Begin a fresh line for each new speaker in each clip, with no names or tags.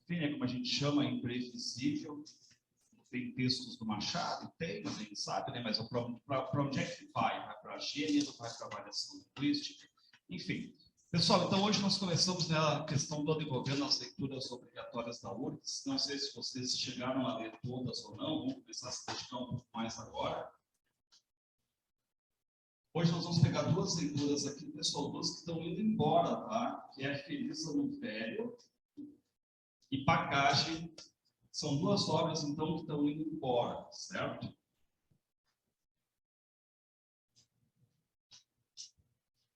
enfim, é como a gente chama, imprevisível. Tem textos do Machado, tem, mas a gente sabe, né? Mas para onde é que vai? Vai para a gênero, vai para a avaliação linguística, enfim. Pessoal, então hoje nós começamos a questão do governo, as leituras obrigatórias da URGS. Não sei se vocês chegaram a ler todas ou não, vamos começar a se dedicar um pouco mais agora. Hoje nós vamos pegar duas leituras aqui, pessoal, duas que estão indo embora, tá? Que é Feliz Ano Velho e Bagagem. São duas obras, então, que estão indo embora, certo?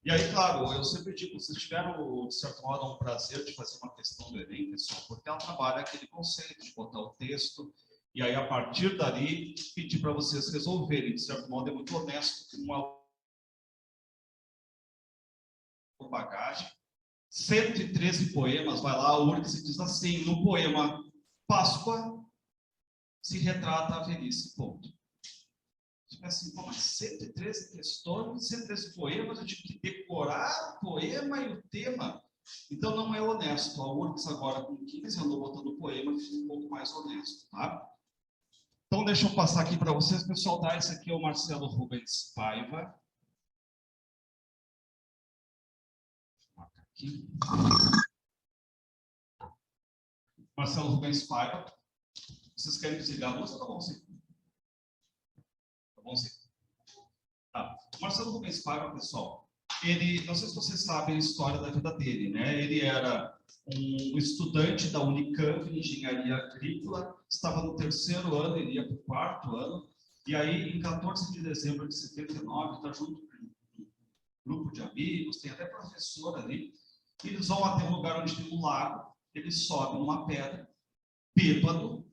E aí, claro, eu sempre digo, vocês tiveram, de certo modo, um prazer de fazer uma questão do Enem, pessoal, porque ela trabalha aquele conceito de botar o texto, e aí, a partir dali, pedir para vocês resolverem. De certo modo, é muito honesto com uma bagagem. 113 poemas, vai lá, a URGS diz assim, no poema Páscoa, se retrata a velhice, ponto. Tipo assim, mas 113 questões, 113 poemas, eu tive que decorar o poema e o tema. Então não é honesto. A URGS agora com 15 andou botando o poema, fica um pouco mais honesto, tá? Então deixa eu passar aqui para vocês, pessoal, tá? Esse aqui é o Marcelo Rubens Paiva. Aqui. Marcelo Rubens Paiva. Vocês querem desligar a luz ou tá bom sim? Tá bom sim. Tá. O Marcelo Rubens Paiva, pessoal, ele, não sei se vocês sabem a história da vida dele, né? Ele era um estudante da Unicamp de Engenharia Agrícola, estava no 3º ano, ele ia para o 4º ano, e aí, em 14 de dezembro de 79, está junto com um grupo de amigos, tem até professor ali, eles vão até um lugar onde tem um lago, eles sobem numa pedra, bêbado,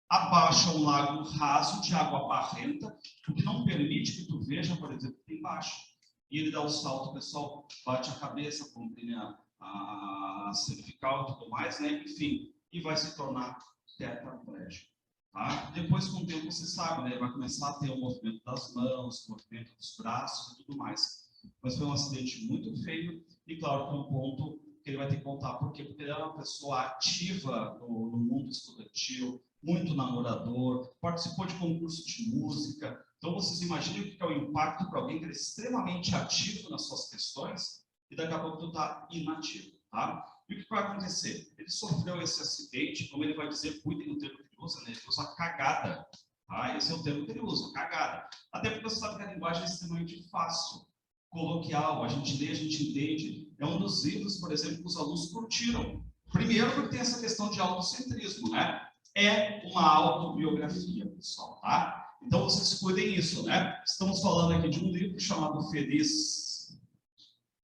abaixa um lago raso de água barrenta, o que não permite que tu veja, por exemplo, que tem embaixo. E ele dá um salto, o pessoal bate a cabeça, comprime a cervical e tudo mais, né? Enfim, e vai se tornar tetraplégico. Tá? Depois, com o tempo, você sabe, né? Vai começar a ter o movimento das mãos, o movimento dos braços e tudo mais. Mas foi um acidente muito feio e, claro, tem um ponto que ele vai ter que contar. Por quê? Porque ele era uma pessoa ativa no mundo estudantil, muito namorador, participou de concurso de música. Então, vocês imaginem o que é o impacto para alguém que é extremamente ativo nas suas questões e daqui a pouco tu está inativo, tá? E o que vai acontecer? Ele sofreu esse acidente, como ele vai dizer, cuidem do termo que ele usa, né? Ele usa cagada, tá? Esse é o termo que ele usa, cagada. Até porque você sabe que a linguagem é extremamente fácil, coloquial, a gente lê, a gente entende. É um dos livros, por exemplo, que os alunos curtiram. Primeiro porque tem essa questão de autocentrismo, né? É uma autobiografia, pessoal, tá? Então, vocês cuidem isso, né? Estamos falando aqui de um livro chamado Feliz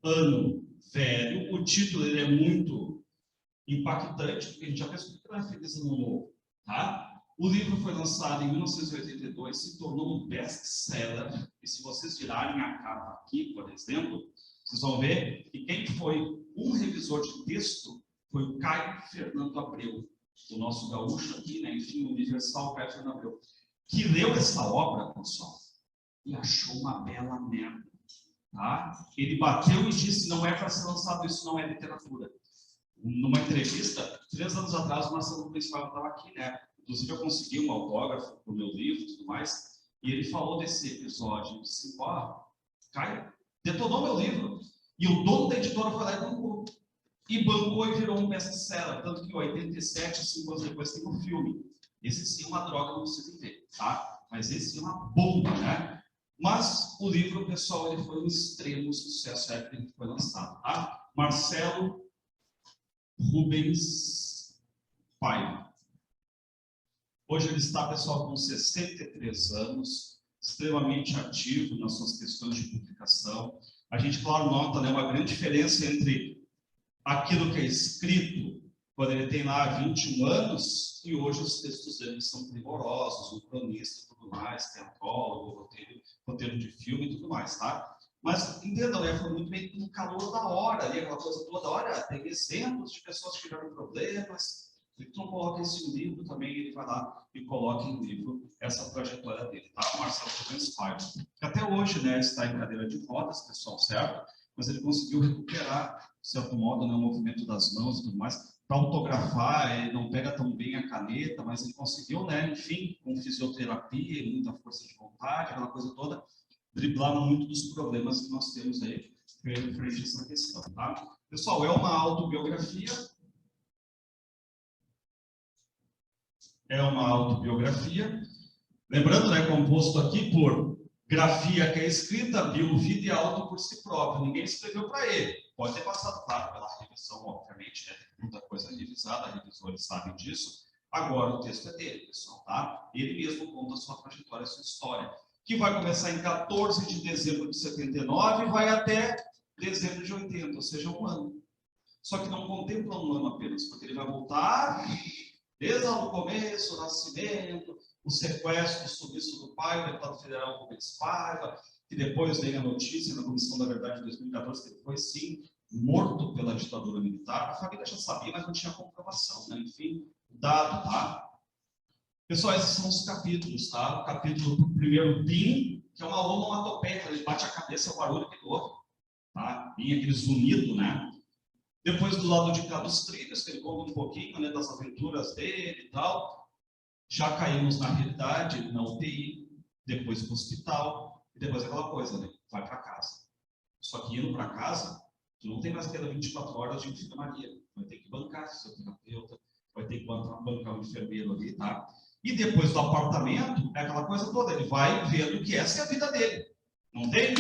Ano Velho. O título ele é muito impactante, porque a gente já pensou que não é Feliz Ano Novo, tá? O livro foi lançado em 1982, se tornou um best-seller. E se vocês virarem a capa aqui, por exemplo, vocês vão ver que quem foi um revisor de texto foi o Caio Fernando Abreu, o nosso gaúcho aqui, né? Enfim, universal, Caio Fernando Abreu, que leu essa obra, pessoal, e achou uma bela merda, tá? Ele bateu e disse, não é para ser lançado, isso não é literatura. Numa entrevista, 3 anos atrás, o Marcelo Rubens Paiva estava aqui, né? Inclusive, eu consegui um autógrafo para o meu livro e tudo mais, e ele falou desse episódio, ele disse, ó, Caio, detonou meu livro, e o dono da editora foi lá e bancou. E bancou e virou um best-seller, tanto que em 87, 5 anos depois, tem um filme. Esse sim é uma droga, não precisa ver, tá? Mas esse é uma bomba, né? Mas o livro, pessoal, ele foi um extremo sucesso, é que ele foi lançado, tá? Marcelo Rubens Paiva. Hoje ele está, pessoal, com 63 anos, extremamente ativo nas suas questões de publicação. A gente, claro, nota, né, uma grande diferença entre aquilo que é escrito, quando ele tem lá 21 anos, e hoje os textos dele são primorosos, um cronista e tudo mais, teatrólogo, roteiro de filme e tudo mais, tá? Mas, entendam, né, foi muito bem no calor da hora, ali, aquela coisa toda. Olha, tem exemplos de pessoas que tiveram problemas, e tu não coloca isso em livro também, ele vai lá e coloca em livro essa trajetória dele, tá? O Marcelo Rubens Paiva, que até hoje, né, está em cadeira de rodas, pessoal, certo? Mas ele conseguiu recuperar, de certo modo, né, o movimento das mãos e tudo mais. para autografar, ele não pega tão bem a caneta, mas ele conseguiu, né, enfim, com fisioterapia, muita força de vontade, aquela coisa toda, driblar muito dos problemas que nós temos aí frente a essa questão, tá? Pessoal, é uma autobiografia. É uma autobiografia. Lembrando, né, composto aqui por grafia que é escrita, bio, vida e auto por si próprio. Ninguém escreveu para ele. Pode ter passado, claro, pela revisão, obviamente, né? Tem muita coisa revisada, revisores sabem disso. Agora o texto é dele, pessoal, tá? Ele mesmo conta a sua trajetória, a sua história, que vai começar em 14 de dezembro de 79 e vai até dezembro de 80, ou seja, um ano. Só que não contempla um ano apenas, porque ele vai voltar desde o começo, o nascimento, o sequestro, o sumiço do pai, o deputado federal Rubens Paiva, que depois veio a notícia na Comissão da Verdade de 2014 que ele foi, sim, morto pela ditadura militar. A família já sabia, mas não tinha comprovação, né? Enfim, dado, tá? Pessoal, esses são os capítulos, tá? O capítulo do primeiro BIM, que é uma onomatopeia, ele bate a cabeça, é o barulho que ele ouve, tá? BIM, aquele zunido, né? Depois, do lado de cá dos trilhos, que ele conta um pouquinho, né, das aventuras dele e tal. Já caímos na realidade, na UTI, depois para o hospital, e depois aquela coisa, né? Vai para casa. Só que indo para casa, tu não tem mais aquela 24 horas de enfermaria. Vai ter que bancar seu terapeuta, vai ter que bancar o enfermeiro ali, tá? E depois do apartamento, é aquela coisa toda. Ele vai vendo que essa é a vida dele. Não tem?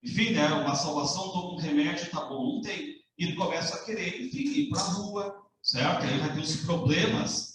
Enfim, né? Uma salvação, toma um remédio, tá bom, não tem. E ele começa a querer, enfim, ir para a rua, certo? Aí vai ter os problemas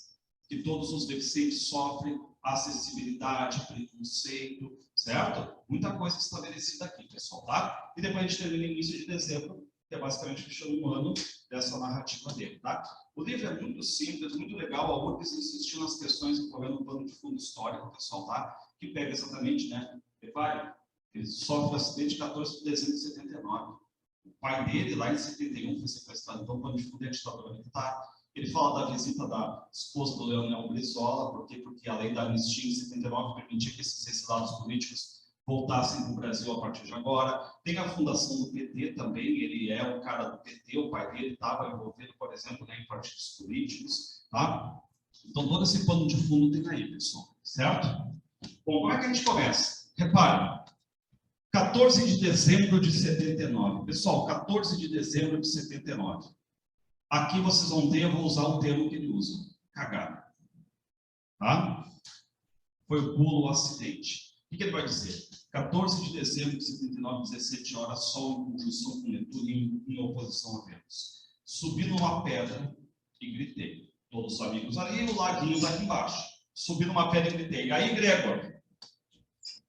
que todos os deficientes sofrem, acessibilidade, preconceito, certo? Muita coisa estabelecida aqui, pessoal, tá? E depois a gente termina no início de dezembro, que é basicamente fechando um ano dessa narrativa dele, tá? O livro é muito simples, muito legal, a URGS insistiu nas questões envolvendo o plano de fundo histórico, pessoal, tá? Que pega exatamente, né? Repare, ele sofre o acidente de 14 de dezembro de 79. O pai dele, lá em 71, foi sequestrado, então, quando ele foi a ditadura militar. Ele fala da visita da esposa do Leonel Brizola, por quê? Porque a lei da anistia em 79 permitia que esses exilados políticos voltassem para o Brasil a partir de agora. Tem a fundação do PT também, ele é um cara do PT, o pai dele estava envolvido, por exemplo, né, em partidos políticos, tá? Então, todo esse pano de fundo tem aí, pessoal, certo? Bom, como é que a gente começa? Repare, 14 de dezembro de 79. Pessoal, 14 de dezembro de 79. Aqui vocês vão ter, eu vou usar o termo que ele usa, cagada. Tá? Foi o pulo, o acidente. O que ele vai dizer? 14 de dezembro de 79, 17 horas, sol em conjunção com Netuno em oposição a Vênus. Subi numa pedra e gritei. Todos os amigos ali, o laguinho daqui embaixo. Subi numa pedra e gritei. Aí, Gregor,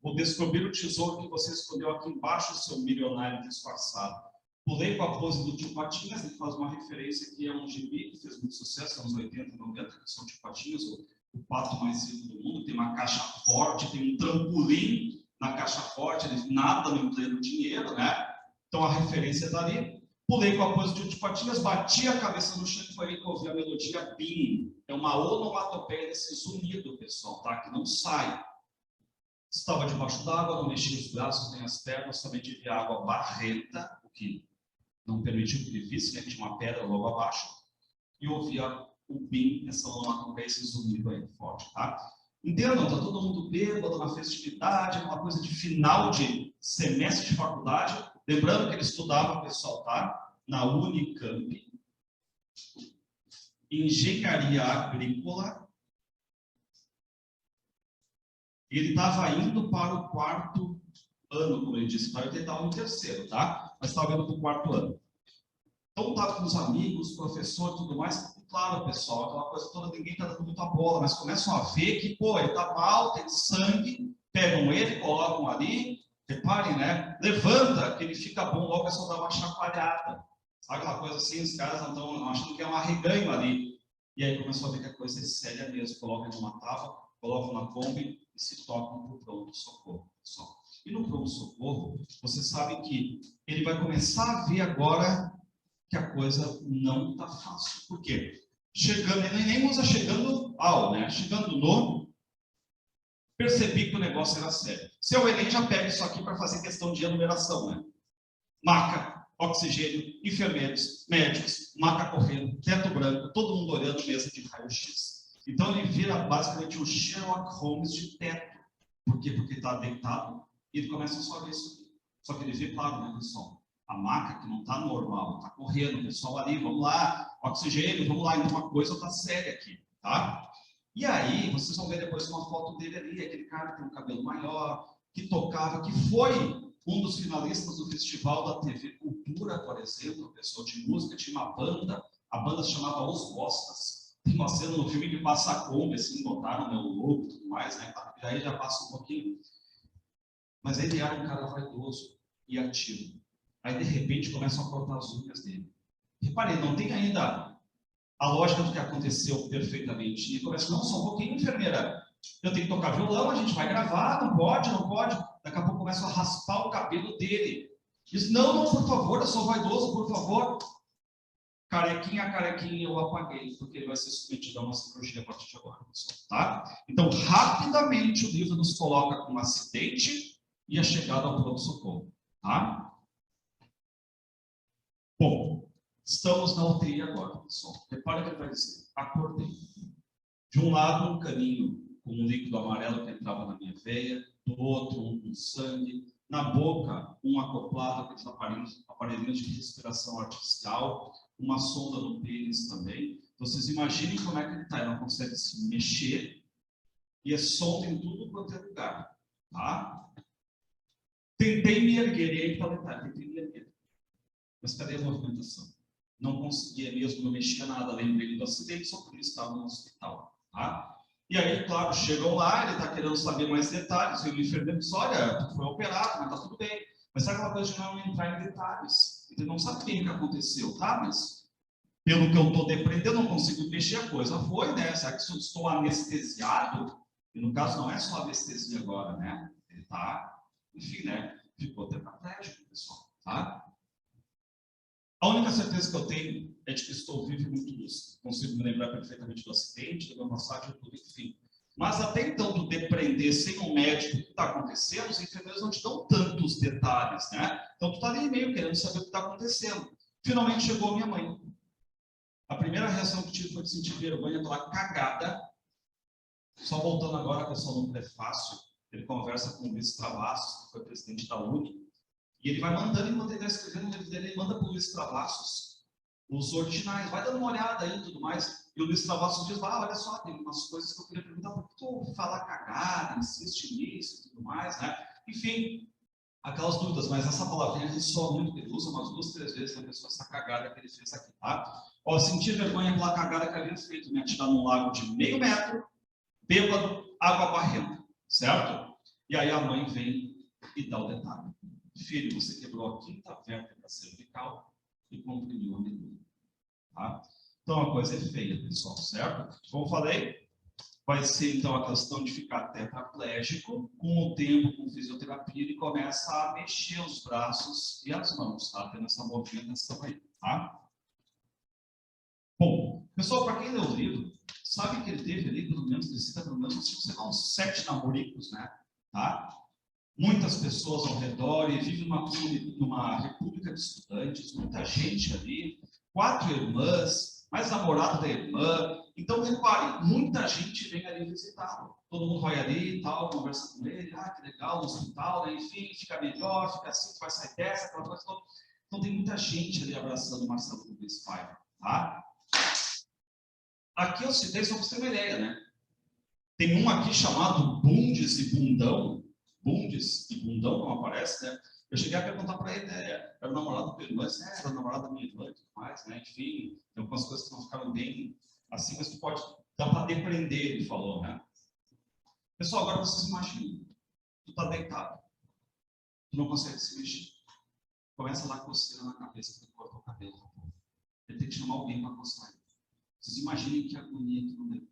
vou descobrir o tesouro que você escondeu aqui embaixo, seu milionário disfarçado. Pulei com a pose do Tio Patinhas, ele faz uma referência que é um gibi que fez muito sucesso nos anos 80 e 90, que são Tio Patinhas, o pato mais rico do mundo, tem uma caixa forte, tem um trampolim na caixa forte, ele nada no pleno dinheiro, né? Então a referência está ali. Pulei com a pose do Tio Patinhas, bati a cabeça no chão e foi aí que eu ouvi a melodia BIM. É uma onomatopeia desse zunido, pessoal, tá? Que não sai. Estava debaixo d'água, não mexia os braços nem as pernas, somente via água barrenta, o que não permitiu que ele visse, né? Tinha uma pedra logo abaixo, e ouvia o BIM, essa onomatopeia, esse zunido aí forte, tá? Entendam, tá todo mundo bêbado na festividade, uma coisa de final de semestre de faculdade. Lembrando que ele estudava, pessoal, tá? Na Unicamp, engenharia agrícola. Ele estava indo para o 4º ano, como ele disse, para ele estava no 3º, tá? Mas estava indo para o 4º ano. Então, estava com os amigos, professor e tudo mais. E, claro, pessoal, aquela coisa toda, ninguém está dando muita bola, mas começam a ver que, pô, ele está mal, tem sangue, pegam ele, colocam ali, reparem, né? Levanta, que ele fica bom, logo é só dar uma chacoalhada. Sabe aquela coisa assim, os caras não estão achando que é um arreganho ali. E aí começou a ver que a coisa é séria mesmo. Colocam numa tábua, colocam na Kombi e se tocam para o pronto-socorro. E no pronto-socorro, você sabe que ele vai começar a ver agora que a coisa não está fácil. Por quê? Chegando, ele nem usa chegando ao, né? Chegando no, percebi que o negócio era sério. Seu Enem já pega isso aqui para fazer questão de enumeração, né? Marca oxigênio, enfermeiros, médicos, maca correndo, teto branco, todo mundo olhando mesa de raio-x. Então ele vira basicamente o Sherlock Holmes de teto. Por quê? Porque está deitado e ele começa só a ver isso aqui. Só que ele vê, claro, né, pessoal? A maca que não está normal, está correndo, o pessoal ali, vamos lá, oxigênio, vamos lá, então uma coisa está séria aqui, tá? E aí, vocês vão ver depois uma foto dele ali, aquele cara que tem um cabelo maior, que tocava, que foi um dos finalistas do festival da TV Cultura, por exemplo, pessoal de música, tinha uma banda, a banda se chamava Os Bostas. Tem uma cena no filme que passa a Kombi, assim, botaram o logo e tudo mais, né? Aí já passa um pouquinho. Mas ele era um cara vaidoso e ativo. Aí, de repente, começam a cortar as unhas dele. Reparem, não tem ainda a lógica do que aconteceu perfeitamente. E começa, não, só um pouquinho, enfermeira. Eu tenho que tocar violão, a gente vai gravar, não pode, não pode. Daqui a pouco começa a raspar o cabelo dele. Diz, não, não, por favor, eu sou vaidoso, por favor. Carequinha, carequinha, eu apaguei, porque ele vai ser submetido a uma cirurgia a partir de agora, pessoal, tá? Então, rapidamente, o livro nos coloca com um acidente e a chegada ao pronto-socorro, tá? Bom, estamos na UTI agora, pessoal. Repare o que ele vai dizer. Acordei. De um lado, um caninho com um líquido amarelo que entrava na minha veia, do outro, um com sangue. Na boca, um acoplado com aqueles aparelhinhos de respiração artificial, uma sonda no pênis também. Vocês imaginem como é que ele está. Ele não consegue se mexer e é sonda em tudo quanto é lugar, tá? Tentei me erguer, e aí está o detalhe, tentei me erguer. Mas cadê a movimentação? Não conseguia mesmo, não mexia nada, lembrei do acidente, só por isso estava no hospital. Tá? E aí, claro, chegam lá, ele está querendo saber mais detalhes, e o enfermeiro diz, olha, tu foi operado, mas está tudo bem. Mas sabe aquela coisa de não entrar em detalhes? Ele não sabe bem o que aconteceu, tá? Mas pelo que eu estou depreendendo, eu não consigo mexer, a coisa foi, né? Será que se eu estou anestesiado? E no caso não é só anestesia agora, né? Ele está, enfim, né? Ficou tetraplégico, pessoal, tá? A única certeza que eu tenho é de que estou vivo e muito lúcido. Consigo me lembrar perfeitamente do acidente, da massagem, tudo, enfim. Mas até então, tu depreender sem um médico o que está acontecendo, os enfermeiros não te dão tantos detalhes, né? Então, tu está ali meio querendo saber o que está acontecendo. Finalmente chegou a minha mãe. A primeira reação que tive foi de sentir vergonha pela cagada. Só voltando agora, pessoal, não é fácil. Ele conversa com o Luiz Travassos, que foi presidente da UNE. E ele vai mandando, enquanto ele está escrevendo o livro dele, ele manda para o Luiz Travassos os originais, vai dando uma olhada aí e tudo mais. E o Luiz Travassos diz, olha só, tem umas coisas que eu queria perguntar, por que tu fala cagada, insiste nisso e tudo mais, né? Enfim, aquelas dúvidas, mas essa palavrinha ressoa muito, ele usa umas 2, 3 vezes na pessoa, essa cagada que ele fez aqui, tá? Ó, sentir vergonha pela cagada que havia feito, me atirar num lago de meio metro, bêbado, água barrenta, certo? E aí a mãe vem e dá o detalhe. Filho, você quebrou a quinta vértebra cervical e comprimiu a medula. Tá? Então a coisa é feia, pessoal, certo? Como eu falei, vai ser então a questão de ficar tetraplégico. Com o tempo, com fisioterapia, ele começa a mexer os braços e as mãos, tá? Tendo essa movimentação aí, tá? Bom, pessoal, para quem leu o livro, sabe que ele teve ali, pelo menos, uns 7 namoricos, né? Tá? Muitas pessoas ao redor, e vive numa república de estudantes, muita gente ali, 4 irmãs, mais namorado da irmã. Então, repare, muita gente vem ali visitá-lo. Todo mundo vai ali e tal, conversa com ele, que legal, no hospital, né? Enfim, fica melhor, fica assim, tu vai sair dessa, aquela coisa toda. Então, tem muita gente ali abraçando o Marcelo Rubens Paiva, tá? Aqui eu citei só para você ter uma ideia, né? Tem um aqui chamado Bundes e Bundão. Bundes e Bundão não aparece, né? Eu cheguei a perguntar para ele, né? Era o namorado da irmã, era o namorado da minha irmã e tudo mais, né? Enfim, tem algumas coisas que não ficaram bem assim, mas tu pode dar para depreender, ele falou, né? Pessoal, agora vocês imaginam, tu tá deitado, tu não consegue se mexer. Começa lá a coceira na cabeça, tu corta o cabelo. Ele tem que chamar alguém para coçar ele. Vocês imaginem que agonia que não deu.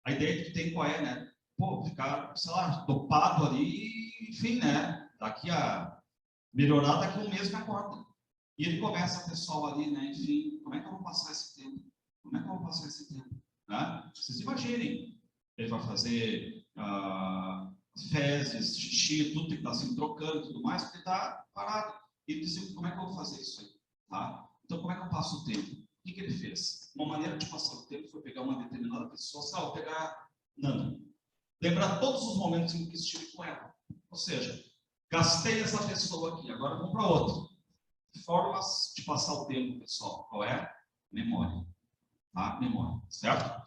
A ideia que tu tem qual é, né? Pô, ficar, sei lá, dopado ali, enfim, né? Daqui a melhorar, daqui a um mês me acorda. E ele começa, pessoal, ali, né? Enfim, como é que eu vou passar esse tempo? Como é que eu vou passar esse tempo? Né? Vocês imaginem, ele vai fazer fezes, xixi, tudo que está se trocando e tudo mais, porque está parado. ele dizia, como é que eu vou fazer isso aí? Tá? Então, como é que eu passo o tempo? O que ele fez? Uma maneira de passar o tempo foi pegar uma determinada pessoa, vou pegar Nanda. Lembrar todos os momentos em que estive com ela. Ou seja, gastei essa pessoa aqui, agora vamos para outra. Formas de passar o tempo, pessoal. Qual é? Memória. Tá? Memória, certo?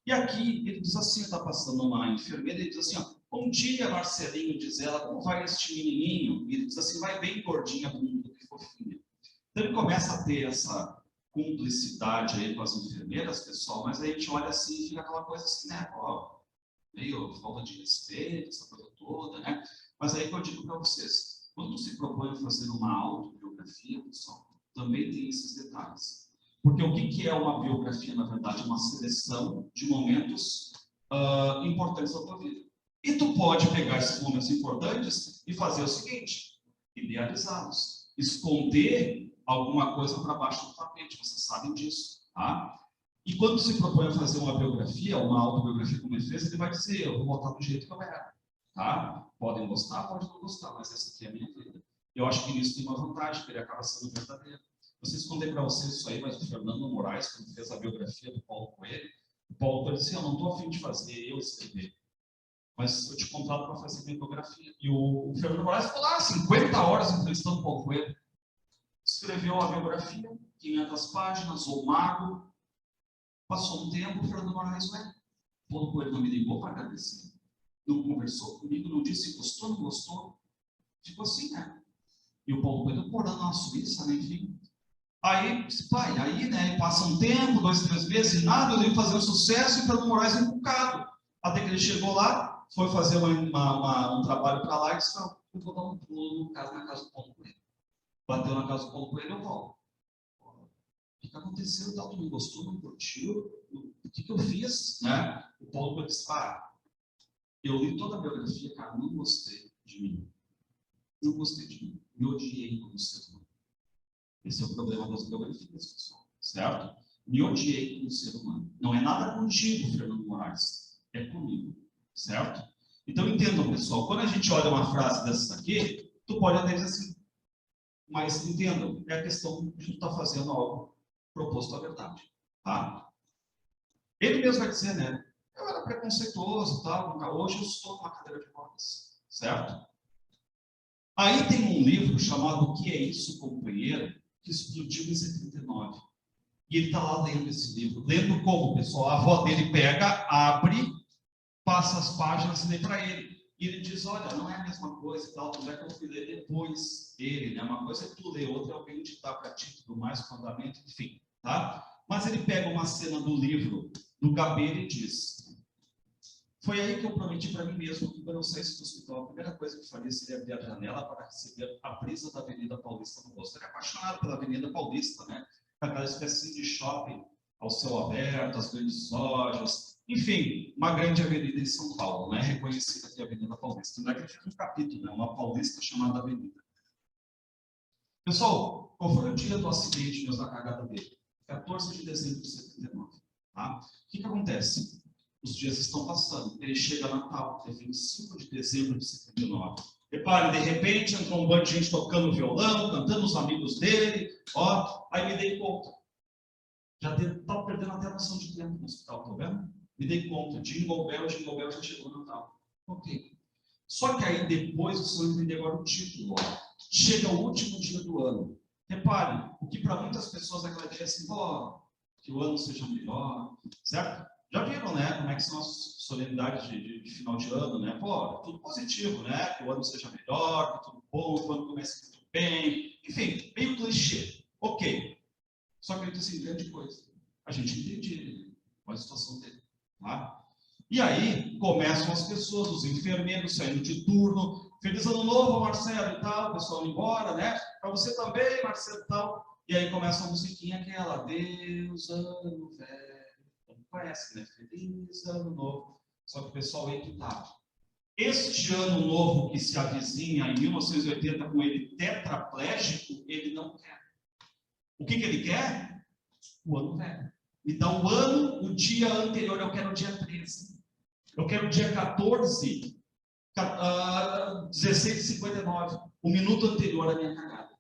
E aqui ele diz assim, está passando uma enfermeira, ele diz assim, ó, bom dia, Marcelinho, diz ela, como vai este menininho? E ele diz assim, vai bem gordinha, bunda, que fofinha. Então ele começa a ter essa cumplicidade aí com as enfermeiras, pessoal, mas aí a gente olha assim e fica aquela coisa assim, né, ó, meio falta de respeito, essa coisa toda, né? Mas aí que eu digo para vocês, quando se propõe fazer uma autobiografia, pessoal, também tem esses detalhes. Porque o que é uma biografia, na verdade? Uma seleção de momentos importantes da tua vida. E tu pode pegar esses momentos importantes e fazer o seguinte, idealizá-los, esconder alguma coisa para baixo do tapete, vocês sabem disso, tá? E quando se propõe a fazer uma biografia, uma autobiografia como ele fez, ele vai dizer, eu vou botar do jeito que eu era, tá? Podem gostar, podem não gostar, mas essa aqui é a minha vida. Eu acho que nisso tem uma vantagem, que ele acaba sendo verdadeiro. Vocês contei para vocês isso aí, mas o Fernando Moraes, quando fez a biografia do Paulo Coelho, o Paulo Coelho disse, eu não estou a fim de fazer, eu escrever, mas eu te contrato para fazer minha biografia. E o Fernando Moraes ficou lá 50 horas entrevistando o Paulo Coelho. Escreveu a biografia, 500 páginas, ou mago. Passou um tempo, o Fernando Moraes, o Paulo Coelho não me ligou para agradecer. Não conversou comigo, não disse gostou, não gostou. Ficou assim, né? E o Paulo Coelho morando na Suíça, né? Enfim. Aí, pai, né, passa um tempo, 2, 3 meses, e nada, eu devo fazer um sucesso, e o Fernando Moraes é encucado. Até que ele chegou lá, foi fazer um trabalho para lá, e disse, eu vou dar um pulo na casa do Paulo Coelho. Bateu na casa do Paulo Coelho, eu volto. O que aconteceu? Tu não gostou, não curtiu? O que eu fiz? Né? O Paulo Coelho disse, eu li toda a biografia, cara, não gostei de mim. Não gostei de mim. Me odiei como ser humano. Esse é o problema das biografias, pessoal. Certo? Me odiei como ser humano. Não é nada contigo, Fernando Moraes. É comigo. Certo? Então, entendam, pessoal. Quando a gente olha uma frase dessa aqui, tu pode até dizer assim, mas entendam, é a questão de tu estar fazendo algo proposto à verdade. Tá? Ele mesmo vai dizer, né? Eu era preconceituoso, tal, hoje eu estou numa cadeira de rodas. Certo? Aí tem um livro chamado O que é isso, companheiro? Que explodiu em 79. E ele está lá lendo esse livro. Lendo como, pessoal? A avó dele pega, abre, passa as páginas e lê para ele. E ele diz, olha, não é a mesma coisa e tal, tudo é que eu fui ler depois ele, né? Uma coisa é tu ler, outra é alguém ditar para ti, tudo mais, fundamento, enfim, tá? Mas ele pega uma cena do livro do Gabeira e diz, foi aí que eu prometi para mim mesmo que quando eu saísse do hospital, a primeira coisa que eu faria seria abrir a janela para receber a brisa da Avenida Paulista no rosto. Ele é apaixonado pela Avenida Paulista, né? Aquela espécie de shopping ao céu aberto, as grandes lojas, enfim, uma grande avenida em São Paulo, né? Reconhecida aqui a Avenida Paulista. Não é que ele fez um capítulo, né? Uma paulista chamada Avenida. Pessoal, qual foi o dia do acidente mesmo da cagada dele? 14 de dezembro de 79. Tá? O que acontece? Os dias estão passando. Ele chega a Natal, é 25 de dezembro de 79. Reparem, de repente entrou um bando de gente tocando violão, cantando os amigos dele. Ó, aí me dei conta. Já estava perdendo até a noção de tempo no hospital, tá vendo? Me dei conta. Jingle Bell já chegou no Natal. Ok. Só que aí depois vocês vão entender agora o título. Ó. Chega o último dia do ano. Reparem, o que para muitas pessoas é aquela ideia assim, que o ano seja melhor, certo? Já viram, né, como é que são as solenidades de final de ano, né? Tudo positivo, né? Que o ano seja melhor, que tudo bom, que o ano comece muito bem. Enfim, meio clichê. Ok. Só que ele disse assim, grande coisa. A gente entende qual é a situação dele. Tá? E aí, começam as pessoas, os enfermeiros saindo de turno. Feliz ano novo, Marcelo e tal. O pessoal indo embora, né? Para você também, Marcelo e tal. E aí começa a musiquinha aquela. Deus, ano velho. Conhece, né? Feliz ano novo. Só que o pessoal entra tarde. Este ano novo que se avizinha em 1980 com ele tetraplégico, ele não quer. O que ele quer? O ano velho. Então, o dia anterior, eu quero o dia 13. Eu quero o dia 14, 16h59. O minuto anterior à minha cagada.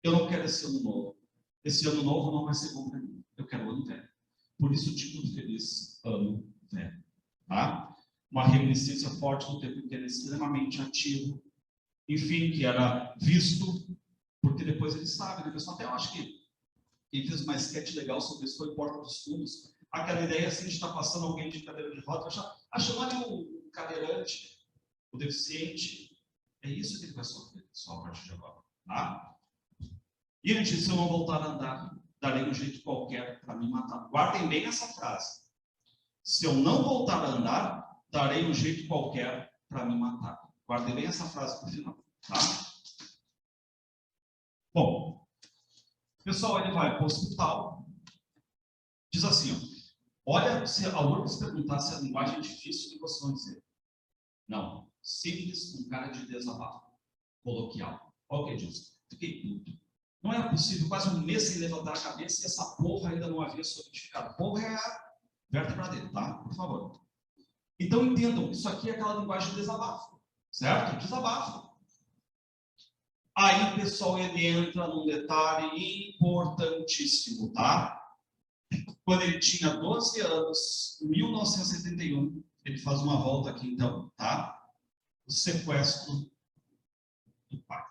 Eu não quero esse ano novo. Esse ano novo não vai ser bom para mim. Eu quero o ano velho. Por isso, tipo de feliz ano velho. Tá? Uma reminiscência forte do tempo que ele era extremamente ativo. Enfim, que era visto, porque depois ele sabe, né, pessoal? Até eu acho que quem fez uma sketch legal sobre isso foi Porta dos Fundos. Aquela ideia assim de estar passando alguém de cadeira de rodas, chamar o cadeirante, o deficiente. É isso que ele vai sofrer, pessoal, a partir de agora. Tá? E ele disse: se eu não voltar a andar, darei um jeito qualquer para me matar. Guardem bem essa frase. Se eu não voltar a andar, darei um jeito qualquer para me matar. Guardem bem essa frase para o final. Tá? Bom, o pessoal ele vai para o hospital. Diz assim, ó, olha, se a Lourdes perguntar se a linguagem é difícil, o que vocês vão dizer? Não. Simples, com cara de desabafo. Coloquial. Olha o que diz. Fiquei puto. Não era possível, quase um mês sem levantar a cabeça e essa porra ainda não havia solidificado. Porra é a vértebra dele, tá? Por favor. Então entendam, isso aqui é aquela linguagem de desabafo. Certo? Desabafo. Aí, pessoal, ele entra num detalhe importantíssimo, tá? Quando ele tinha 12 anos, em 1971, ele faz uma volta aqui, então, tá? O sequestro do pai.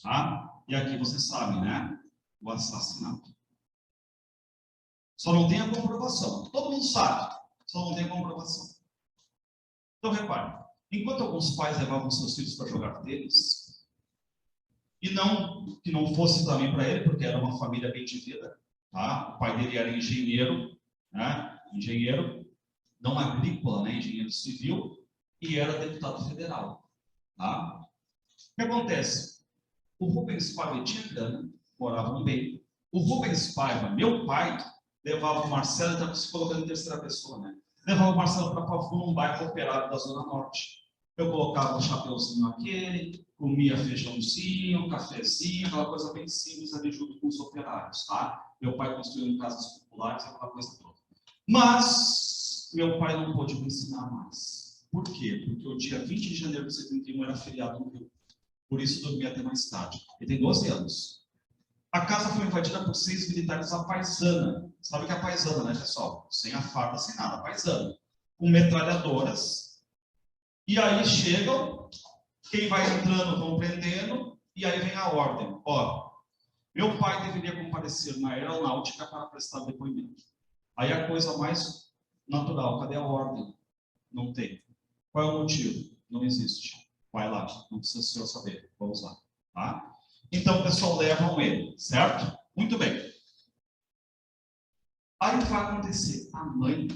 Tá? E aqui você sabe, né? O assassinato. Só não tem a comprovação. Todo mundo sabe, só não tem a comprovação. Então, repare, enquanto alguns pais levavam seus filhos para jogar tênis, e não que não fosse também para ele, porque era uma família bem de vida, tá? O pai dele era engenheiro, né? Engenheiro, não agrícola, né? Engenheiro civil, e era deputado federal, tá? O que acontece? O Rubens Paiva tinha grana, moravam bem. O Rubens Paiva, meu pai, levava o Marcelo, estava se colocando em terceira pessoa, né? Levava o Marcelo para Pavu, num bairro operário da Zona Norte. Eu colocava um chapeuzinho aquele, comia feijãozinho, cafezinho, aquela coisa bem simples ali junto com os operários, tá? Meu pai construiu casas populares, aquela coisa toda. Mas meu pai não pôde me ensinar mais. Por quê? Porque o dia 20 de janeiro de 71 era feriado no Rio. Por isso dormia até mais tarde. Ele tem 12 anos. A casa foi invadida por 6 militares à paisana. Sabe o que é a paisana, né, pessoal? Sem a farda, sem nada, a paisana. Com metralhadoras. E aí chegam, quem vai entrando vão prendendo, e aí vem a ordem. Ó, meu pai deveria comparecer na aeronáutica para prestar depoimento. Aí a coisa mais natural, cadê a ordem? Não tem. Qual é o motivo? Não existe. Vai lá, não precisa o senhor saber, vamos lá. Tá? Então o pessoal levam ele, certo? Muito bem. Aí o que vai acontecer? A mãe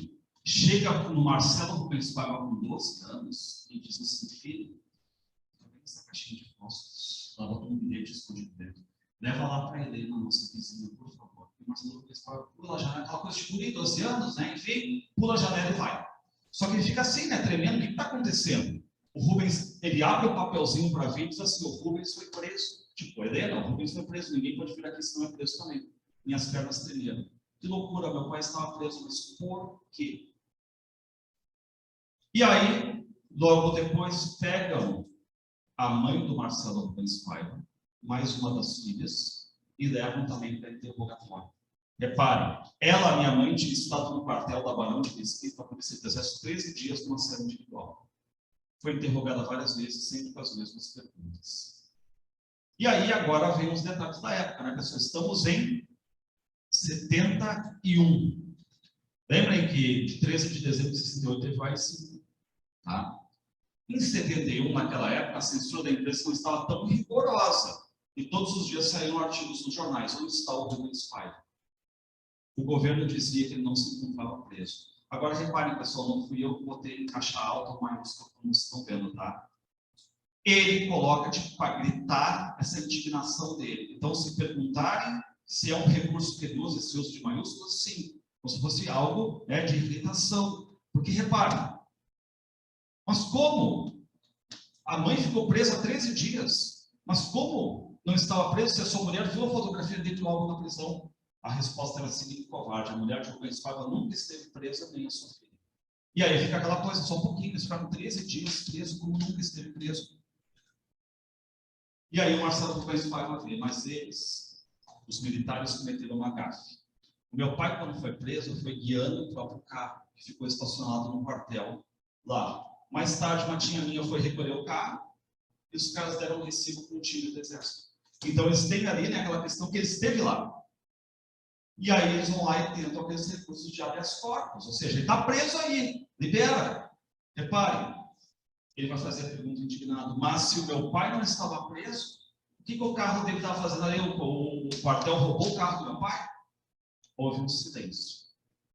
chega no Marcelo Rubens Paiva com 12 anos e diz assim: filho, pega essa caixinha de fósforos, ela botou um bilhete escondido dentro. Leva lá para a Helena, nossa vizinha, por favor. E o Marcelo Rubens Paiva pula a janela, aquela coisa de guri, 12 anos, né? Enfim, pula a janela e vai. Só que ele fica assim, né? Tremendo. O que está acontecendo? O Rubens, ele abre o papelzinho para ver e diz assim: o Rubens foi preso. Tipo, Helena, o Rubens foi preso. Ninguém pode vir aqui se não é preso também. Minhas pernas tremiam. Que loucura, meu pai estava preso. Mas por quê? E aí, logo depois, pegam a mãe do Marcelo Rubens Paiva, mais uma das filhas, e levam também para interrogatório. Reparem, ela, minha mãe, tinha estado no quartel da Barão de Mesquita, a polícia do Exército, 13 dias numa cela individual. Foi interrogada várias vezes, sempre com as mesmas perguntas. E aí, agora vem os detalhes da época, né, pessoal? Estamos em 71. Lembrem que de 13 de dezembro de 68 teve o AI-5, tá? Em 71, naquela época, a censura da imprensa não estava tão rigorosa. E todos os dias saíram artigos nos jornais. Onde está o Rubens Paiva? O governo dizia que ele não se encontrava preso. Agora, reparem, pessoal, não fui eu que botei em caixa alta ou maiúscula, como vocês estão vendo, tá? Ele coloca, tipo, para gritar essa indignação dele. Então, se perguntarem se é um recurso que ele usa esse uso de maiúsculas, sim. Como se fosse algo, né, de irritação. Porque, reparem, mas como? A mãe ficou presa 13 dias. Mas como não estava presa se a sua mulher viu a fotografia dele logo na prisão? A resposta era seguinte: covarde. A mulher de Rubens Paiva nunca esteve presa, nem a sua filha. E aí fica aquela coisa, só um pouquinho, eles ficaram 13 dias preso como nunca esteve preso. E aí o Marcelo Rubens Paiva vê, mas eles, os militares, cometeram uma gafe. O meu pai, quando foi preso, foi guiando o próprio carro, que ficou estacionado no quartel lá. Mais tarde, uma tia minha foi recolher o carro e os caras deram um recibo com o time do exército. Então, eles têm ali, né, aquela questão que ele esteve lá. E aí eles vão lá e tentam aqueles recursos de habeas corpus. Ou seja, ele está preso aí, libera. Reparem, ele vai fazer a pergunta indignado, mas se o meu pai não estava preso, o que o carro dele estava fazendo ali? O quartel roubou o carro do meu pai? Houve um silêncio.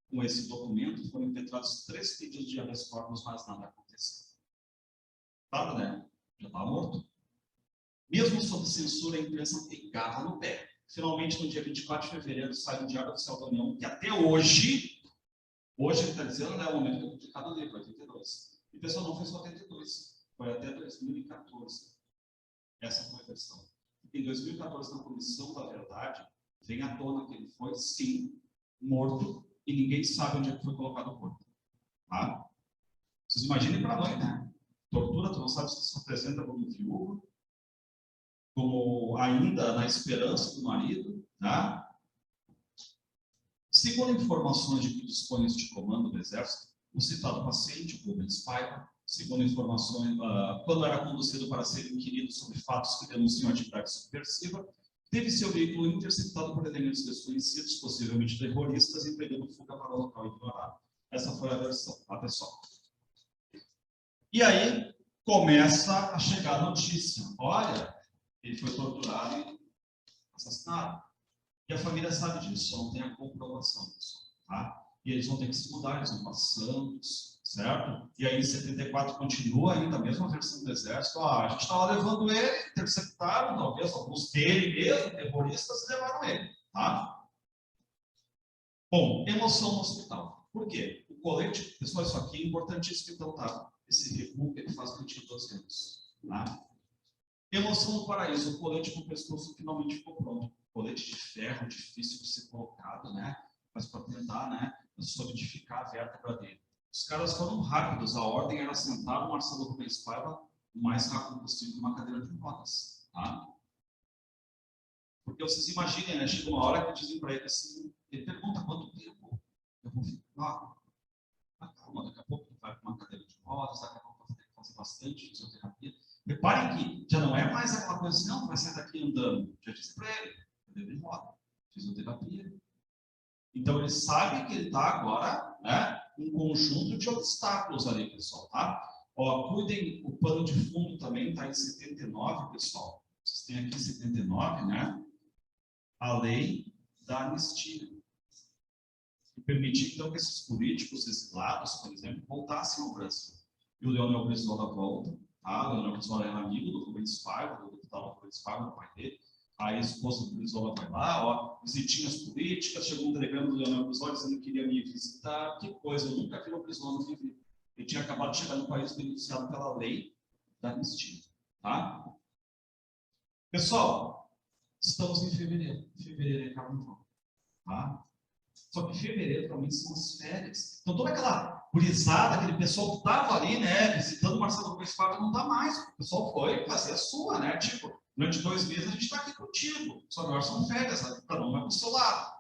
Com esse documento foram impetrados 3 pedidos de habeas corpus, mas nada aconteceu. Claro, né? Já estava morto. Mesmo sob censura, a imprensa pegava no pé. Finalmente, no dia 24 de fevereiro, sai um Diário Oficial da União, que até hoje ele está dizendo, né, o momento que é publicado o livro, 82. E o pessoal não foi só 82, foi até 2014. Essa foi a versão. Em 2014, na Comissão da Verdade, vem à tona que ele foi, sim, morto, e ninguém sabe onde é que foi colocado o corpo. Tá? Vocês imaginem para a mãe, né? Tortura, tu não sabe se se apresenta como viúvo, como ainda na esperança do marido, tá? Segundo informações de que dispõe este comando do Exército, o citado paciente, o Rubens Paiva, segundo informações, quando era conduzido para ser inquirido sobre fatos que denunciam atividade subversiva, teve seu veículo interceptado por elementos desconhecidos, possivelmente terroristas, empreendendo fuga para o local ignorado. Essa foi a versão, tá, pessoal? E aí começa a chegar a notícia. Olha, ele foi torturado e assassinado. E a família sabe disso, só não tem a comprovação disso, tá? E eles vão ter que se mudar, eles vão para Santos, certo? E aí em 74 continua ainda a mesma versão do Exército. A gente estava levando ele, interceptaram, talvez alguns dele mesmo, terroristas, levaram ele, tá? Bom, emoção no hospital. Por quê? O colete, pessoal, isso aqui é importantíssimo, então, tá? Esse recuo que ele faz com 22 anos, tá? Emoção no paraíso, o colete com o pescoço finalmente ficou pronto. Colete de ferro, difícil de ser colocado, né? Mas para tentar, né, solidificar a vértebra dele. Os caras foram rápidos, a ordem era sentar o Marcelo Rubens Paiva o mais rápido possível numa cadeira de rodas, tá? Porque vocês imaginem, né? Chega uma hora que dizem para ele assim, ele pergunta quanto tempo eu vou ficar. Calma, daqui a pouco ele vai para uma cadeira de rodas, daqui a pouco vai ter que fazer bastante fisioterapia. Reparem que já não é mais aquela coisa assim, não, vai sair daqui andando. Já disse para ele, cadeira de roda, fisioterapia. Então ele sabe que ele está agora, né, um conjunto de obstáculos ali, pessoal, tá? Ó, cuidem, o pano de fundo também está em 79, pessoal. Vocês têm aqui 79, né? A lei da anistia. Que permitia, então, que esses políticos exilados, por exemplo, voltassem ao Brasil. E o Leonel Brizola volta, tá? O Leonel Brizola era amigo do Rubens Paiva, do deputado Rubens Paiva, do pai dele. Aí a esposa do Brizola vai lá, ó, visitinhas políticas, chegou um telegrama do Leonel Brizola dizendo que queria me visitar. Que coisa, eu nunca vi o Brizola na minha vida. Ele tinha acabado de chegar no país beneficiado pela lei da anistia, tá? Pessoal, estamos em fevereiro. Fevereiro é carnaval, tá? Só que fevereiro realmente são as férias. Então toda aquela gurizada, aquele pessoal que estava ali, né, visitando o Marcelo Rubens Paiva, não está mais. O pessoal foi fazer a sua, né? Tipo, durante 2 meses a gente está aqui contigo. Só que agora são férias, cada um vai para o seu lado.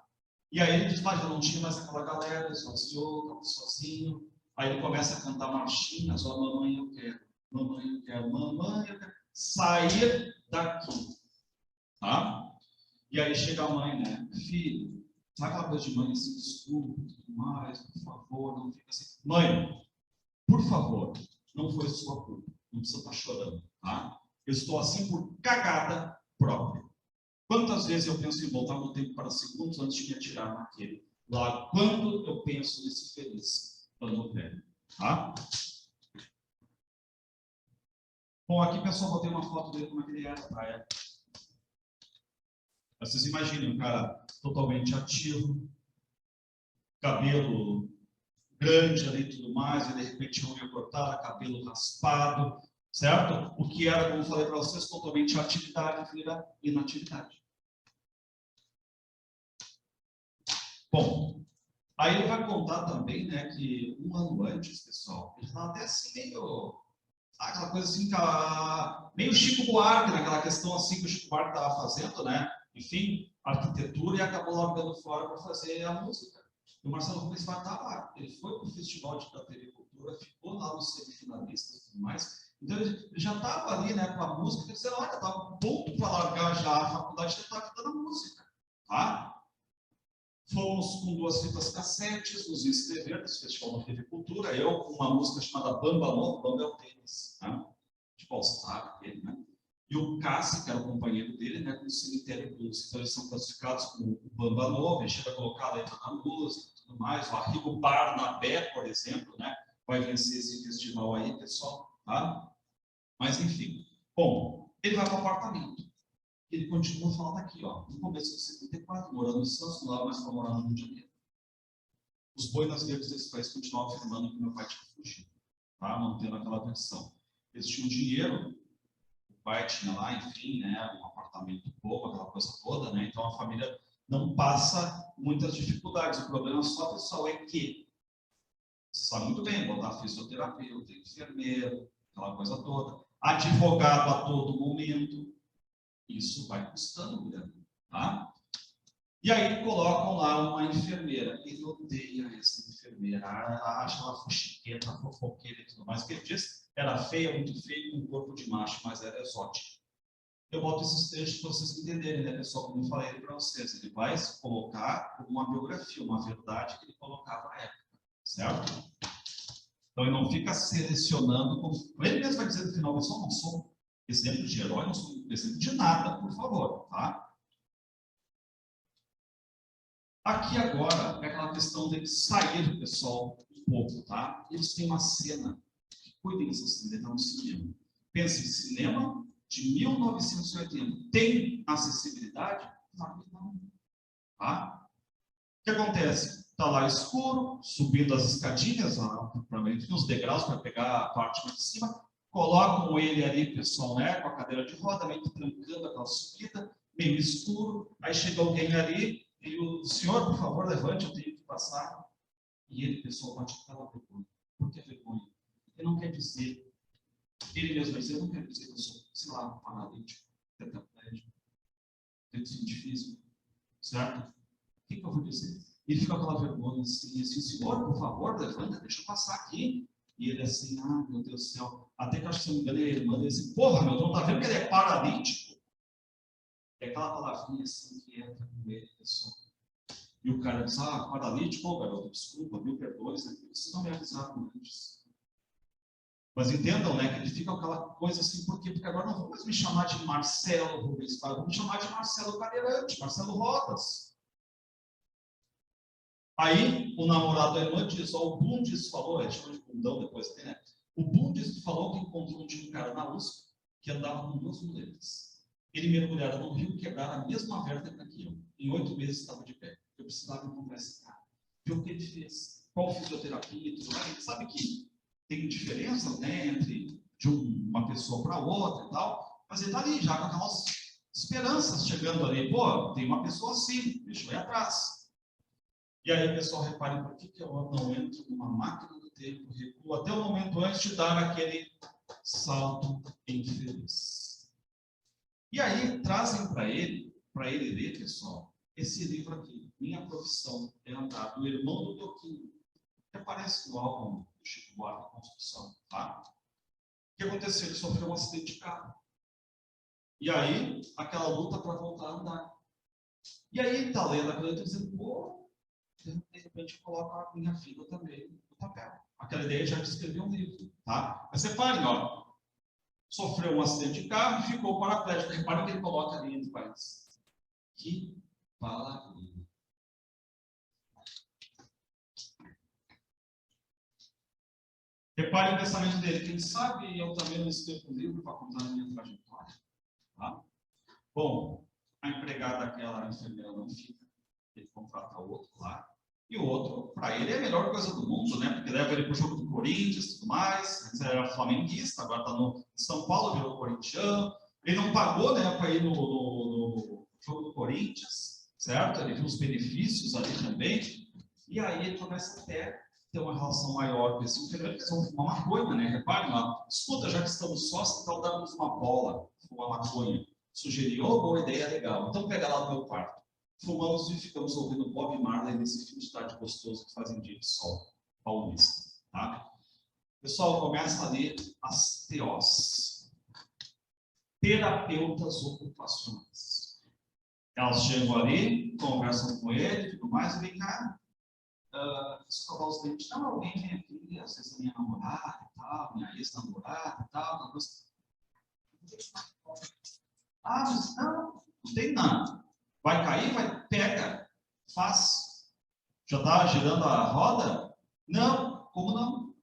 E aí ele diz, mas eu não tinha mais aquela galera, ele esvaziou, estava sozinho. Aí ele começa a cantar marchinhas, ó, mamãe eu quero, mamãe eu quero, mamãe eu quero. Sair daqui, tá? E aí chega a mãe, né, filho, sabe aquela coisa de mãe assim, desculpa, tudo mais, por favor, não fica assim. Mãe, por favor, não foi sua culpa, não precisa estar chorando, tá? Eu estou assim por cagada própria. Quantas vezes eu penso em voltar no tempo para segundos antes de me atirar naquele lá, quando eu penso nesse feliz ano velho, tá? Bom, aqui, pessoal, botei uma foto dele como é que ele era, tá? Vocês imaginem um cara totalmente ativo, cabelo grande ali e tudo mais, e de repente unha cortada, cabelo raspado, certo? O que era, como eu falei para vocês, totalmente atividade vira inatividade. Bom, aí ele vai contar também, né, que um ano antes, pessoal, ele estava até assim meio aquela coisa assim, meio Chico Buarque, naquela questão assim que o Chico Buarque estava fazendo, né? Enfim, arquitetura, e acabou largando fora para fazer a música. E o Marcelo Rubens vai estar lá. Ele foi para o Festival da TV Cultura, ficou lá nos semifinalistas e tudo mais. Então ele já estava ali, né, com a música, ele disse, olha, estava pronto para largar já a faculdade de estar estudando a música, tá? Fomos com 2 fitas cassetes, nos inscrever nesse Festival da TV Cultura, eu com uma música chamada Bamba Novo, Bamba é o tênis, né? Tipo All-Star, dele, né? E o Cassi, que era o companheiro dele, né, com o Cemitério Blues. Então eles são classificados como o Bamba Novo, ele chega a colocar a letra na música e tudo mais. O Arrigo Barnabé, por exemplo, né, vai vencer esse festival aí, pessoal, tá? Mas enfim. Bom, ele vai para o apartamento. Ele continua falando aqui, ó, no começo de 74, morando em Santos, lá, mas para morar no Rio de Janeiro. Os boinas verdes desse país continuavam afirmando que meu pai tinha fugido, tá? Mantendo aquela versão. Eles tinham dinheiro, o pai tinha lá, enfim, né, um apartamento bom, aquela coisa toda, né? Então a família não passa muitas dificuldades. O problema só, pessoal, é que você sabe muito bem, botar fisioterapeuta, enfermeiro, aquela coisa toda, advogado a todo momento. Isso vai custando grana, tá? E aí colocam lá uma enfermeira. Ele odeia essa enfermeira, acha ela fuxiqueta, fofoqueira e tudo mais. Porque ele diz era feia, muito feia, com um corpo de macho, mas era exótica. Eu boto esses trechos para vocês entenderem, né, pessoal? Como eu falei para vocês, ele vai se colocar como uma biografia, uma verdade que ele colocava na época, certo? Então ele não fica selecionando, como ele mesmo vai dizer no final, eu só não sou exemplo de herói, não sou exemplo de nada, por favor, tá? Aqui agora é aquela questão de sair, pessoal, um pouco, tá? Eles têm uma cena, cuidem dessa cena, está no cinema. Pense em cinema de 1980. Tem acessibilidade? Claro que não. Tá? O que acontece? Está lá escuro, subindo as escadinhas, provavelmente os degraus para pegar a parte mais de cima, colocam ele ali, pessoal, né, com a cadeira de roda, meio que trancando aquela subida, meio escuro, aí chega alguém ali, e o senhor, por favor, levante, eu tenho que passar. E ele, pessoal, bate aquela vergonha. Por que vergonha? Ele não quer dizer, ele mesmo vai dizer, eu não quero dizer que eu sou, sei lá, paralítico, tetraplégico, deficiente físico, certo? O que eu vou dizer? Ele fica com aquela vergonha assim, senhor, por favor, levanta, deixa eu passar aqui. E ele assim, ah, meu Deus do céu. Até que eu acho que, se não me engano, ele manda assim, porra, meu, tu não tá vendo que ele é paralítico? É aquela palavrinha assim que entra com ele, pessoal. E o cara diz, ah, paralítico, ô garoto, desculpa, mil perdões, né? Vocês não me avisaram antes. Mas entendam, né, que ele fica com aquela coisa assim, por quê? Porque agora não vão mais me chamar de Marcelo Rubens, vão me chamar de Marcelo Cadeirante, Marcelo Rodas. Aí, o namorado da irmã diz, ó, o Bundes falou, ele chama de bundão depois, né? O Bundes falou que encontrou um cara na USP que andava com 2 muletas. Ele mergulhara no rio, quebrara a mesma vértebra que eu. Em 8 meses estava de pé. Eu precisava encontrar esse cara. Ver o que ele fez, qual fisioterapia e tudo mais. Ele sabe que tem diferenças, né, entre de uma pessoa para outra e tal, mas ele está ali já com aquelas esperanças chegando ali. Pô, tem uma pessoa assim, deixa eu ir atrás. E aí, pessoal, reparem por que eu não entro numa máquina do tempo, recuo até o momento antes de dar aquele salto infeliz. E aí, trazem para ele ler, pessoal, esse livro aqui, Minha Profissão é Andar, do irmão do Toquinho, que aparece no álbum do Chico Buarque, Construção, tá? O que aconteceu? Ele sofreu um acidente de carro. E aí, aquela luta para voltar a andar. E aí, ele está lendo aquilo e está dizendo, pô, de repente coloca a minha filha também no papel. Aquela ideia já de escrever um livro, tá? Mas reparem, ó, sofreu um acidente de carro e ficou paraplégico. Reparem que ele coloca ali entre parênteses. Que palavrinha. Reparem o pensamento dele. Quem sabe eu também não escrevo um livro para contar a minha trajetória. Tá? Bom, a empregada, aquela enfermeira, não fica. Ele contrata outro lá. E o outro, para ele, é a melhor coisa do mundo, né? Porque leva ele para o jogo do Corinthians e tudo mais. Antes era flamenguista, agora está no São Paulo, virou corintiano. Ele não pagou, né, para ir no jogo do Corinthians, certo? Ele viu os benefícios ali também. E aí ele começa até ter uma relação maior com esse inferior, eles vão fumar maconha, né? Reparem lá. Escuta, já que estamos sós, então dá-nos uma bola, fumar maconha. Sugeriu, boa ideia, legal. Então pega lá no meu quarto. Fumamos e ficamos ouvindo Bob Marley nesse fim de tarde gostoso que fazem dia de sol paulista, tá? Pessoal, começa ali as TOs. Terapeutas ocupacionais. Elas chegam ali, conversam com ele e tudo mais, e vem cá, escovar os dentes. Não, alguém vem aqui, às vezes a minha namorada e tal, minha ex-namorada e tal. Mas não tem nada. Vai cair, pega, faz. Já está girando a roda? Não, como não?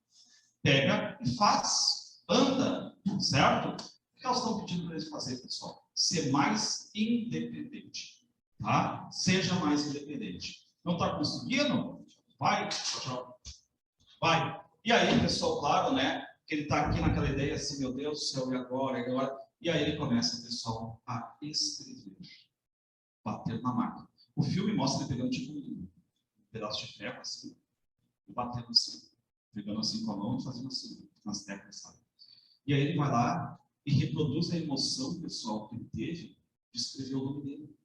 Pega e faz. Anda, certo? O que elas estão pedindo para eles fazer, pessoal? Ser mais independente. Tá? Seja mais independente. Não está conseguindo? Vai, vai. E aí, pessoal, claro, né? Que ele está aqui naquela ideia assim, meu Deus do céu, e agora? E aí ele começa, pessoal, a escrever. Bater na máquina. O filme mostra ele pegando tipo um pedaço de ferro, assim, e batendo assim. Pegando assim com a mão e fazendo assim, nas teclas, sabe? E aí ele vai lá e reproduz a emoção, pessoal, que ele teve de escrever o nome dele.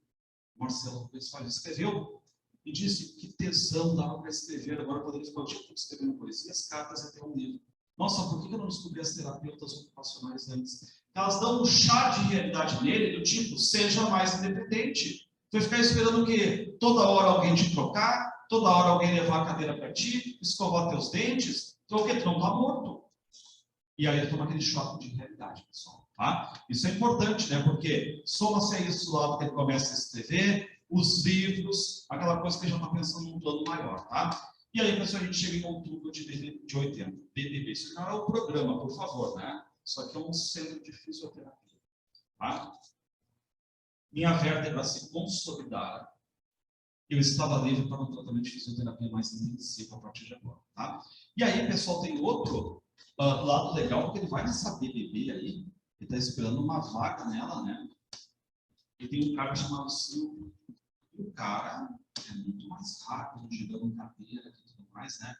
Marcelo Pessoal escreveu e disse que tesão dava para escrever. Agora poderia ficar o dia todo escrevendo poesias, cartas até um livro. Nossa, por que eu não descobri as terapeutas ocupacionais antes? Elas dão um chá de realidade nele, do tipo, seja mais independente. Tu vai ficar esperando o quê? Toda hora alguém te trocar, toda hora alguém levar a cadeira para ti, escovar teus dentes, então o quê? Tu não está morto. E aí ele toma aquele choque de realidade, pessoal. Tá? Isso é importante, né? Porque soma-se a isso lá que ele começa a escrever, os livros, aquela coisa que ele já está pensando num plano maior, tá? E aí, pessoal, a gente chega em outubro de 80. BBB. Isso não é o programa, por favor, né? Isso aqui é um centro de fisioterapia. Tá? Minha vértebra se consolidara. Eu estava livre para um tratamento de fisioterapia mais intensivo a partir de agora. Tá? E aí, pessoal, tem outro lado legal, porque ele vai nessa BBB aí, ele está esperando uma vaga nela, né? E tem um cara chamado Silvio. E o cara é muito mais rápido, girando cadeira e tudo mais, né?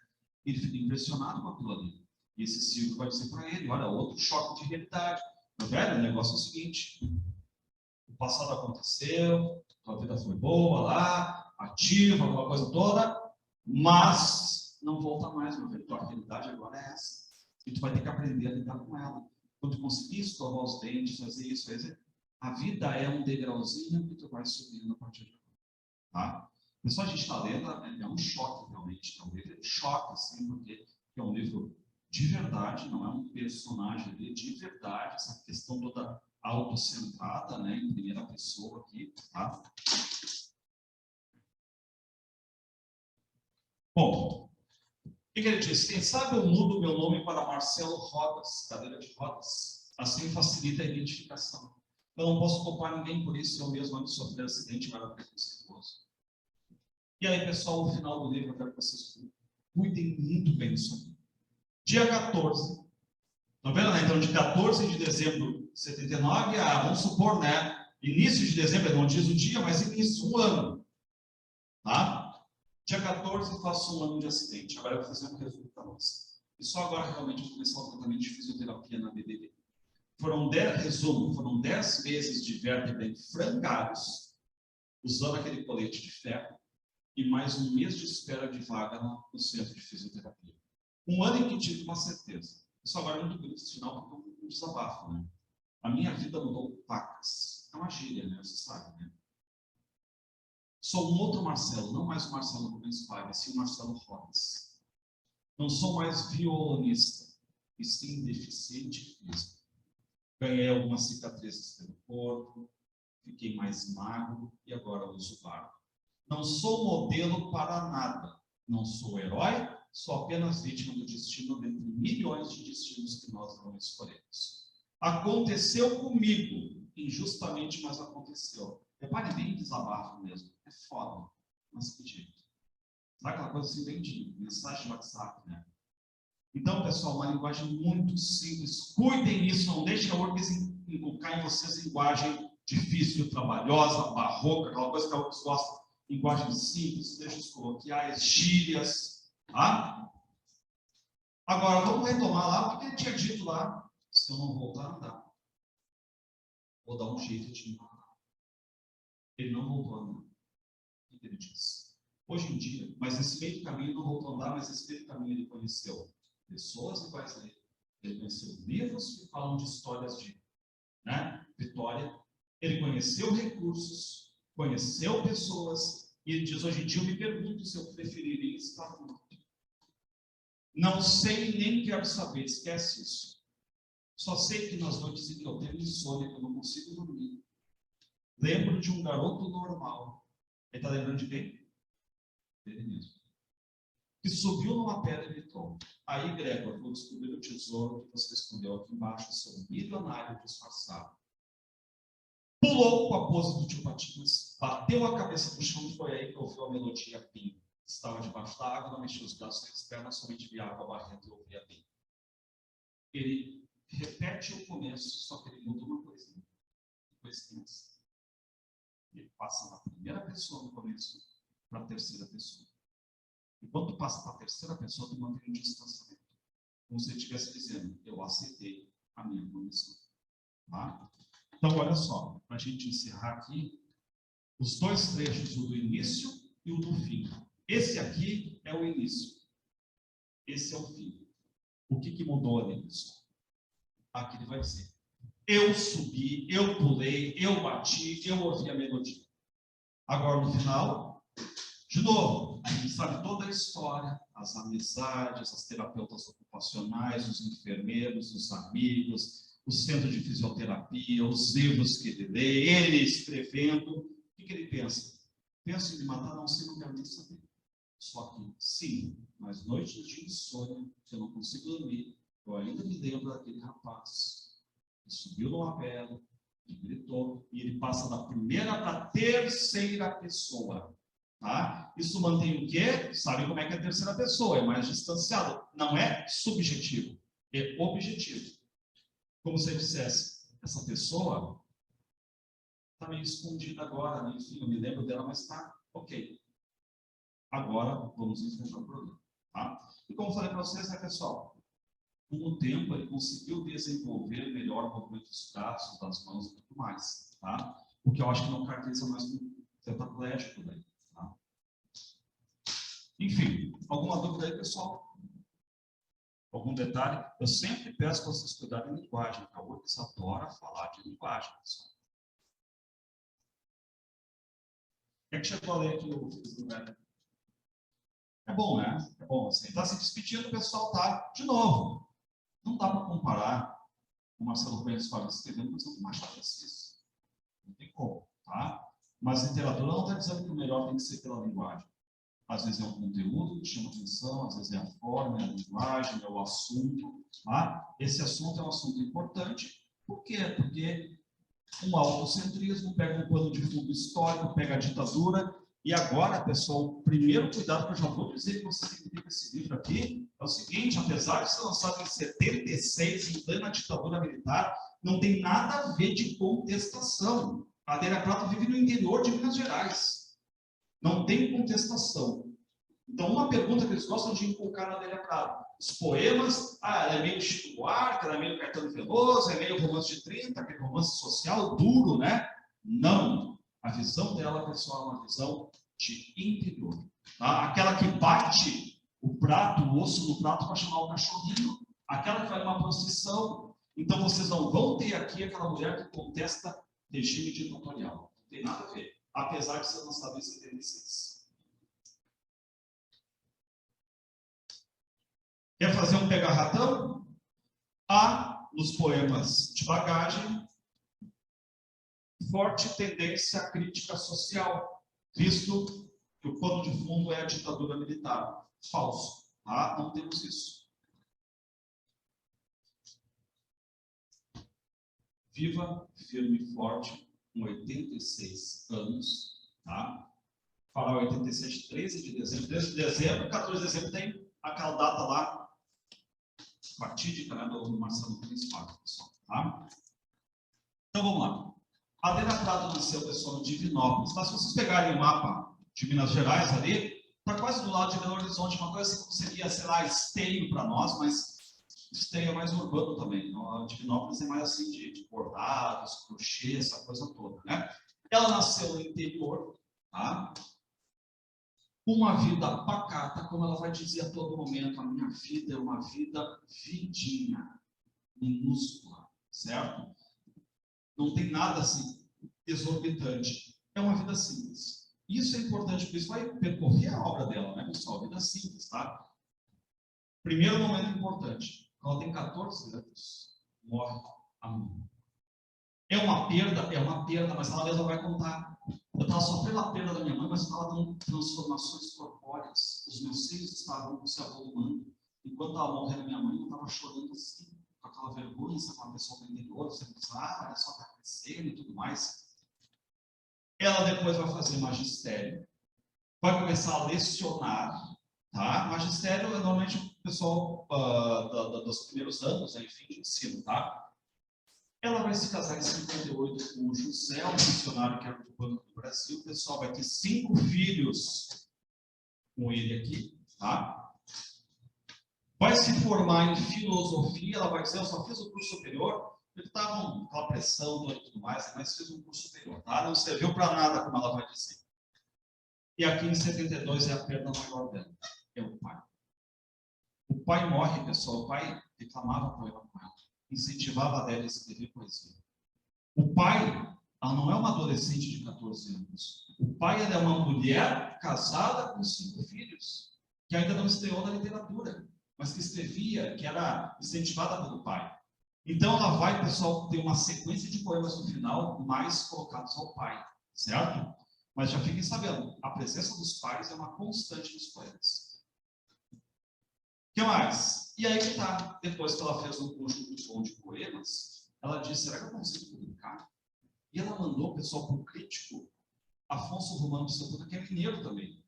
Ele fica impressionado com aquilo ali. E esse Silvio vai dizer para ele, olha, outro choque de realidade. Meu velho, o negócio é o seguinte, o passado aconteceu, a vida foi boa lá, ativa, aquela coisa toda, mas não volta mais, meu velho. A realidade agora é essa. E tu vai ter que aprender a lidar com ela. Quando tu conseguir escovar os dentes, fazer isso, a vida é um degrauzinho que tu vai subindo a partir de agora. Tá? Pessoal, a gente está lendo, é um choque realmente, é um livro de choque, assim, porque é um livro de verdade, não é um personagem ali, de verdade, essa questão toda autocentrada, né, em primeira pessoa aqui, tá? Bom, o que ele diz? Quem sabe eu mudo meu nome para Marcelo Rodas, cadeira de rodas, assim facilita a identificação. Eu não posso culpar ninguém por isso, eu mesmo antes de sofrer acidente, mas era preconceituoso. E aí, pessoal, no final do livro, eu quero que vocês cuidem muito bem disso aqui. Dia 14. Estão vendo, né? Então, de 14 de dezembro de 79 a, vamos supor, né? Início de dezembro, não diz o dia, mas início, um ano. Tá? Dia 14, faço um ano de acidente. Agora eu vou fazer um resumo para vocês. E só agora, realmente, eu vou começar o tratamento de fisioterapia na BBB. Foram 10 meses de vértebra em frangalhos, usando aquele colete de ferro, e mais um mês de espera de vaga no centro de fisioterapia. Um ano em que tive uma certeza. Isso agora é muito bonito esse final, porque é um desabafo, né? A minha vida mudou pacas. É uma gíria, né? Você sabe, né? Sou um outro Marcelo, não mais o Marcelo Rubens Paiva, sim o Marcelo Rodas. Não sou mais violonista, e sim deficiente físico. Ganhei algumas cicatrizes pelo corpo, fiquei mais magro e agora uso barba. Não sou modelo para nada. Não sou herói, sou apenas vítima do destino dentre milhões de destinos que nós não escolhemos. Aconteceu comigo, injustamente, mas aconteceu. Repare bem desabafo mesmo. É foda, mas que jeito. Sabe aquela coisa assim, bem de mensagem de WhatsApp, né? Então, pessoal, uma linguagem muito simples. Cuidem disso, não deixem a URGS inculcar em vocês linguagem difícil, trabalhosa, barroca, aquela coisa que a URGS gosta. Linguagem simples, deixa os coloquiais, gírias, tá? Agora, vamos retomar lá o que ele tinha dito lá. Se eu não voltar a andar, vou dar um jeito de matar. Ele não voltou a andar. O que ele disse? Hoje em dia, mas nesse meio do caminho, não voltou a andar, mas nesse meio do caminho ele conheceu pessoas iguais a ele. Ele conheceu livros que falam de histórias de vitória. Ele conheceu recursos, conheceu pessoas, e ele diz, hoje em dia eu me pergunto se eu preferiria estar morto. Não sei nem quero saber, esquece isso. Só sei que nas noites em que eu tenho insônia, que eu não consigo dormir, lembro de um garoto normal. Ele está lembrando de quem? Dele mesmo. Que subiu numa pedra e gritou, aí Gregor, vou descobrir o tesouro que você escondeu aqui embaixo, seu milionário disfarçado. Pulou com a pose do tio Patinhas, bateu a cabeça no chão e foi aí que ouviu a melodia Pim. Estava debaixo da água, não mexia os braços nem as pernas, somente via água barrenta e ouvia bem. Ele repete o começo, só que ele muda uma coisinha. Ele passa da primeira pessoa no começo para a terceira pessoa. E quando passa para a terceira pessoa, tu mantém um distanciamento. Como se ele estivesse dizendo, eu aceitei a minha condição. Tá? Então, olha só, para a gente encerrar aqui, os dois trechos, o do início e o do fim. Esse aqui é o início. Esse é o fim. O que mudou ali, pessoal? Aqui ele vai dizer, eu subi, eu pulei, eu bati, eu ouvi a melodia. Agora, no final, de novo, a gente sabe toda a história, as amizades, as terapeutas ocupacionais, os enfermeiros, os amigos, o centro de fisioterapia, os livros que ele lê, ele escrevendo. O que ele pensa? Penso em me matar? Não sei, não quero nem saber. Só que, sim, nas noites de insônia, que eu não consigo dormir, eu ainda me lembro daquele rapaz que subiu numa pedra, que gritou, e ele passa da primeira para a terceira pessoa. Tá? Isso mantém o quê? Sabe como é que é a terceira pessoa? É mais distanciado. Não é subjetivo, é objetivo. Como se eu dissesse, essa pessoa está meio escondida agora, né? Enfim, eu me lembro dela, mas está ok. Agora, vamos enfrentar o problema. Tá? E como eu falei para vocês, né, pessoal? Com o tempo, ele conseguiu desenvolver melhor o movimento dos braços, das mãos e tudo mais. Tá? O que eu acho que não caracteriza mais um tetraplégico daí. Tá? Enfim, alguma dúvida aí, pessoal? Algum detalhe? Eu sempre peço para vocês cuidarem de linguagem. A URGS adora falar de linguagem, pessoal. Quem é que chegou a ler aqui o livro? É bom, né? É bom, assim. Está se despedindo, o pessoal tá de novo. Não dá para comparar o Marcelo Rubens Fábio escrevendo, por exemplo, Machado de Assis. Não tem como, tá? Mas literatura não está dizendo que o melhor tem que ser pela linguagem. Às vezes é um conteúdo que chama atenção, às vezes é a forma, é a linguagem, é o assunto. Tá? Esse assunto é um assunto importante. Por quê? Porque um autocentrismo pega um pano de fundo histórico, pega a ditadura. E agora, pessoal, o primeiro cuidado que eu já vou dizer que você tem que ter com esse livro aqui é o seguinte: apesar de ser lançado em 76, em plena ditadura militar, não tem nada a ver de contestação. A Adélia Prata vive no interior de Minas Gerais. Não tem contestação. Então, uma pergunta que eles gostam de inculcar na Adélia Prata: os poemas, ela é meio Chico Buarque, ela é meio Caetano Veloso, é meio romance de 30, aquele romance social duro, né? Não. A visão dela, pessoal, é uma visão de interior. Tá? Aquela que bate o prato, o osso no prato para chamar o cachorrinho. Aquela que vai numa procissão. Então, vocês não vão ter aqui aquela mulher que contesta regime ditatorial. Não tem nada a ver. Apesar de ser lançado em 76. Quer fazer um pega-ratão? Há, nos poemas de bagagem, forte tendência à crítica social, visto que o pano de fundo é a ditadura militar. Falso, tá? Não temos isso. Viva, firme e forte, com 86 anos, tá? Fará 86, 13 de dezembro. 13 de dezembro, 14 de dezembro tem aquela data lá, fatídica, né, do Marcelo Rubens Fábio, pessoal, tá? Então, vamos lá. A Adélia Prata nasceu, pessoal, em Divinópolis. Tá? Se vocês pegarem o mapa de Minas Gerais ali, Está quase do lado de Belo Horizonte, uma coisa assim como seria, sei lá, Esteio para nós, mas Esteio é mais urbano também. Divinópolis é mais assim de bordados, crochê, essa coisa toda, né? Ela nasceu no interior, tá? Uma vida pacata, como ela vai dizer a todo momento, a minha vida é uma vida vidinha, minúscula, certo? Não tem nada assim exorbitante. É uma vida simples. Isso é importante, porque isso vai percorrer a obra dela, né, pessoal? Vida simples, tá? Primeiro momento importante. Ela tem 14 anos, morre a mãe. É uma perda, mas ela mesma vai contar. Eu estava sofrendo a perda da minha mãe, mas estava dando transformações corpóreas. Os meus seios estavam se avolumando. Enquanto estava morrendo a minha mãe, eu estava chorando assim, com aquela vergonha, sabe, uma pessoa do interior, você pensa, olha só, está crescendo e tudo mais. Ela depois vai fazer magistério, vai começar a lecionar, tá? Magistério é normalmente o pessoal dos primeiros anos, né, enfim, de ensino, tá? Ela vai se casar em 58 com o José, um funcionário que era do Banco do Brasil. O pessoal vai ter 5 filhos com ele aqui, tá? Vai se formar em filosofia. Ela vai dizer, eu só fiz o curso superior. Ele estava com aquela pressão e tudo mais, mas fez um curso superior, tá? Não serviu para nada, como ela vai dizer. E aqui em 72 é a perda maior dela, é o pai. O pai morre, pessoal. O pai declamava poema com ela, incentivava a dela a escrever poesia. O pai, ela não é uma adolescente de 14 anos. O pai, ela é uma mulher casada com 5 filhos, que ainda não estreou na literatura, mas que escrevia, que era incentivada pelo pai. Então, ela vai, pessoal, ter uma sequência de poemas no final, mais colocados ao pai, certo? Mas já fiquem sabendo, a presença dos pais é uma constante nos poemas. O que mais? E aí que tá, depois que ela fez um conjunto bom de poemas, ela disse, será que eu consigo publicar? E ela mandou o pessoal para o crítico Afonso Romano de Santana, que é mineiro também.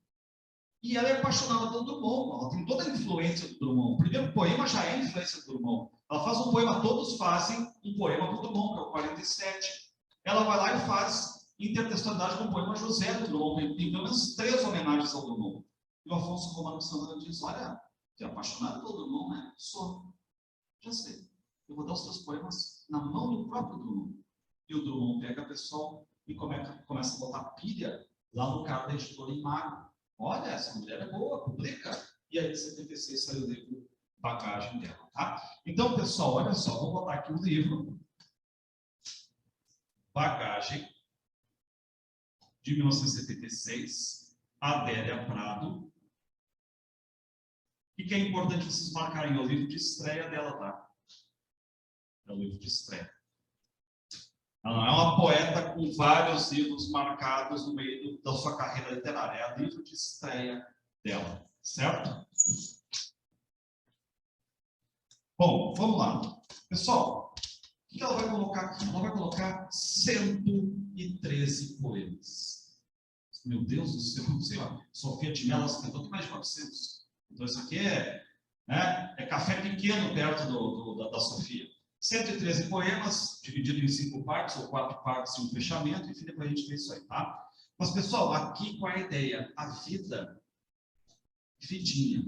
E ela é apaixonada pelo Drummond, ela tem toda a influência do Drummond. O primeiro poema já é influência do Drummond. Ela faz um poema, todos fazem um poema para o Drummond, que é o 47. Ela vai lá e faz intertextualidade com o poema José do Drummond. Tem pelo menos 3 homenagens ao Drummond. E o Afonso Romano de Santana diz, olha, você é apaixonado pelo Drummond, né? Sou. Já sei. Eu vou dar os teus poemas na mão do próprio Drummond. E o Drummond pega a pessoa e começa a botar pilha lá no cara da editora em Mago. Olha, essa mulher é boa, publica. E aí, em 76, saiu o livro Bagagem dela, tá? Então, pessoal, olha só, vou botar aqui o livro Bagagem, de 1976, Adélia Prado. O que é importante vocês marcarem? É o livro de estreia dela, tá? É o livro de estreia. Ela não é uma poeta com vários livros marcados no meio da sua carreira literária. É o livro de estreia dela, certo? Bom, vamos lá. Pessoal, o que ela vai colocar aqui? Ela vai colocar 113 poemas. Meu Deus do céu, não sei lá. Sofia de Mello escreveu mais de 400. Então isso aqui é café pequeno perto da Sofia. 113 poemas, dividido em 5 partes, ou 4 partes e um fechamento, enfim, depois a gente vê isso aí, tá? Mas, pessoal, aqui qual é a ideia? A vida vidinha.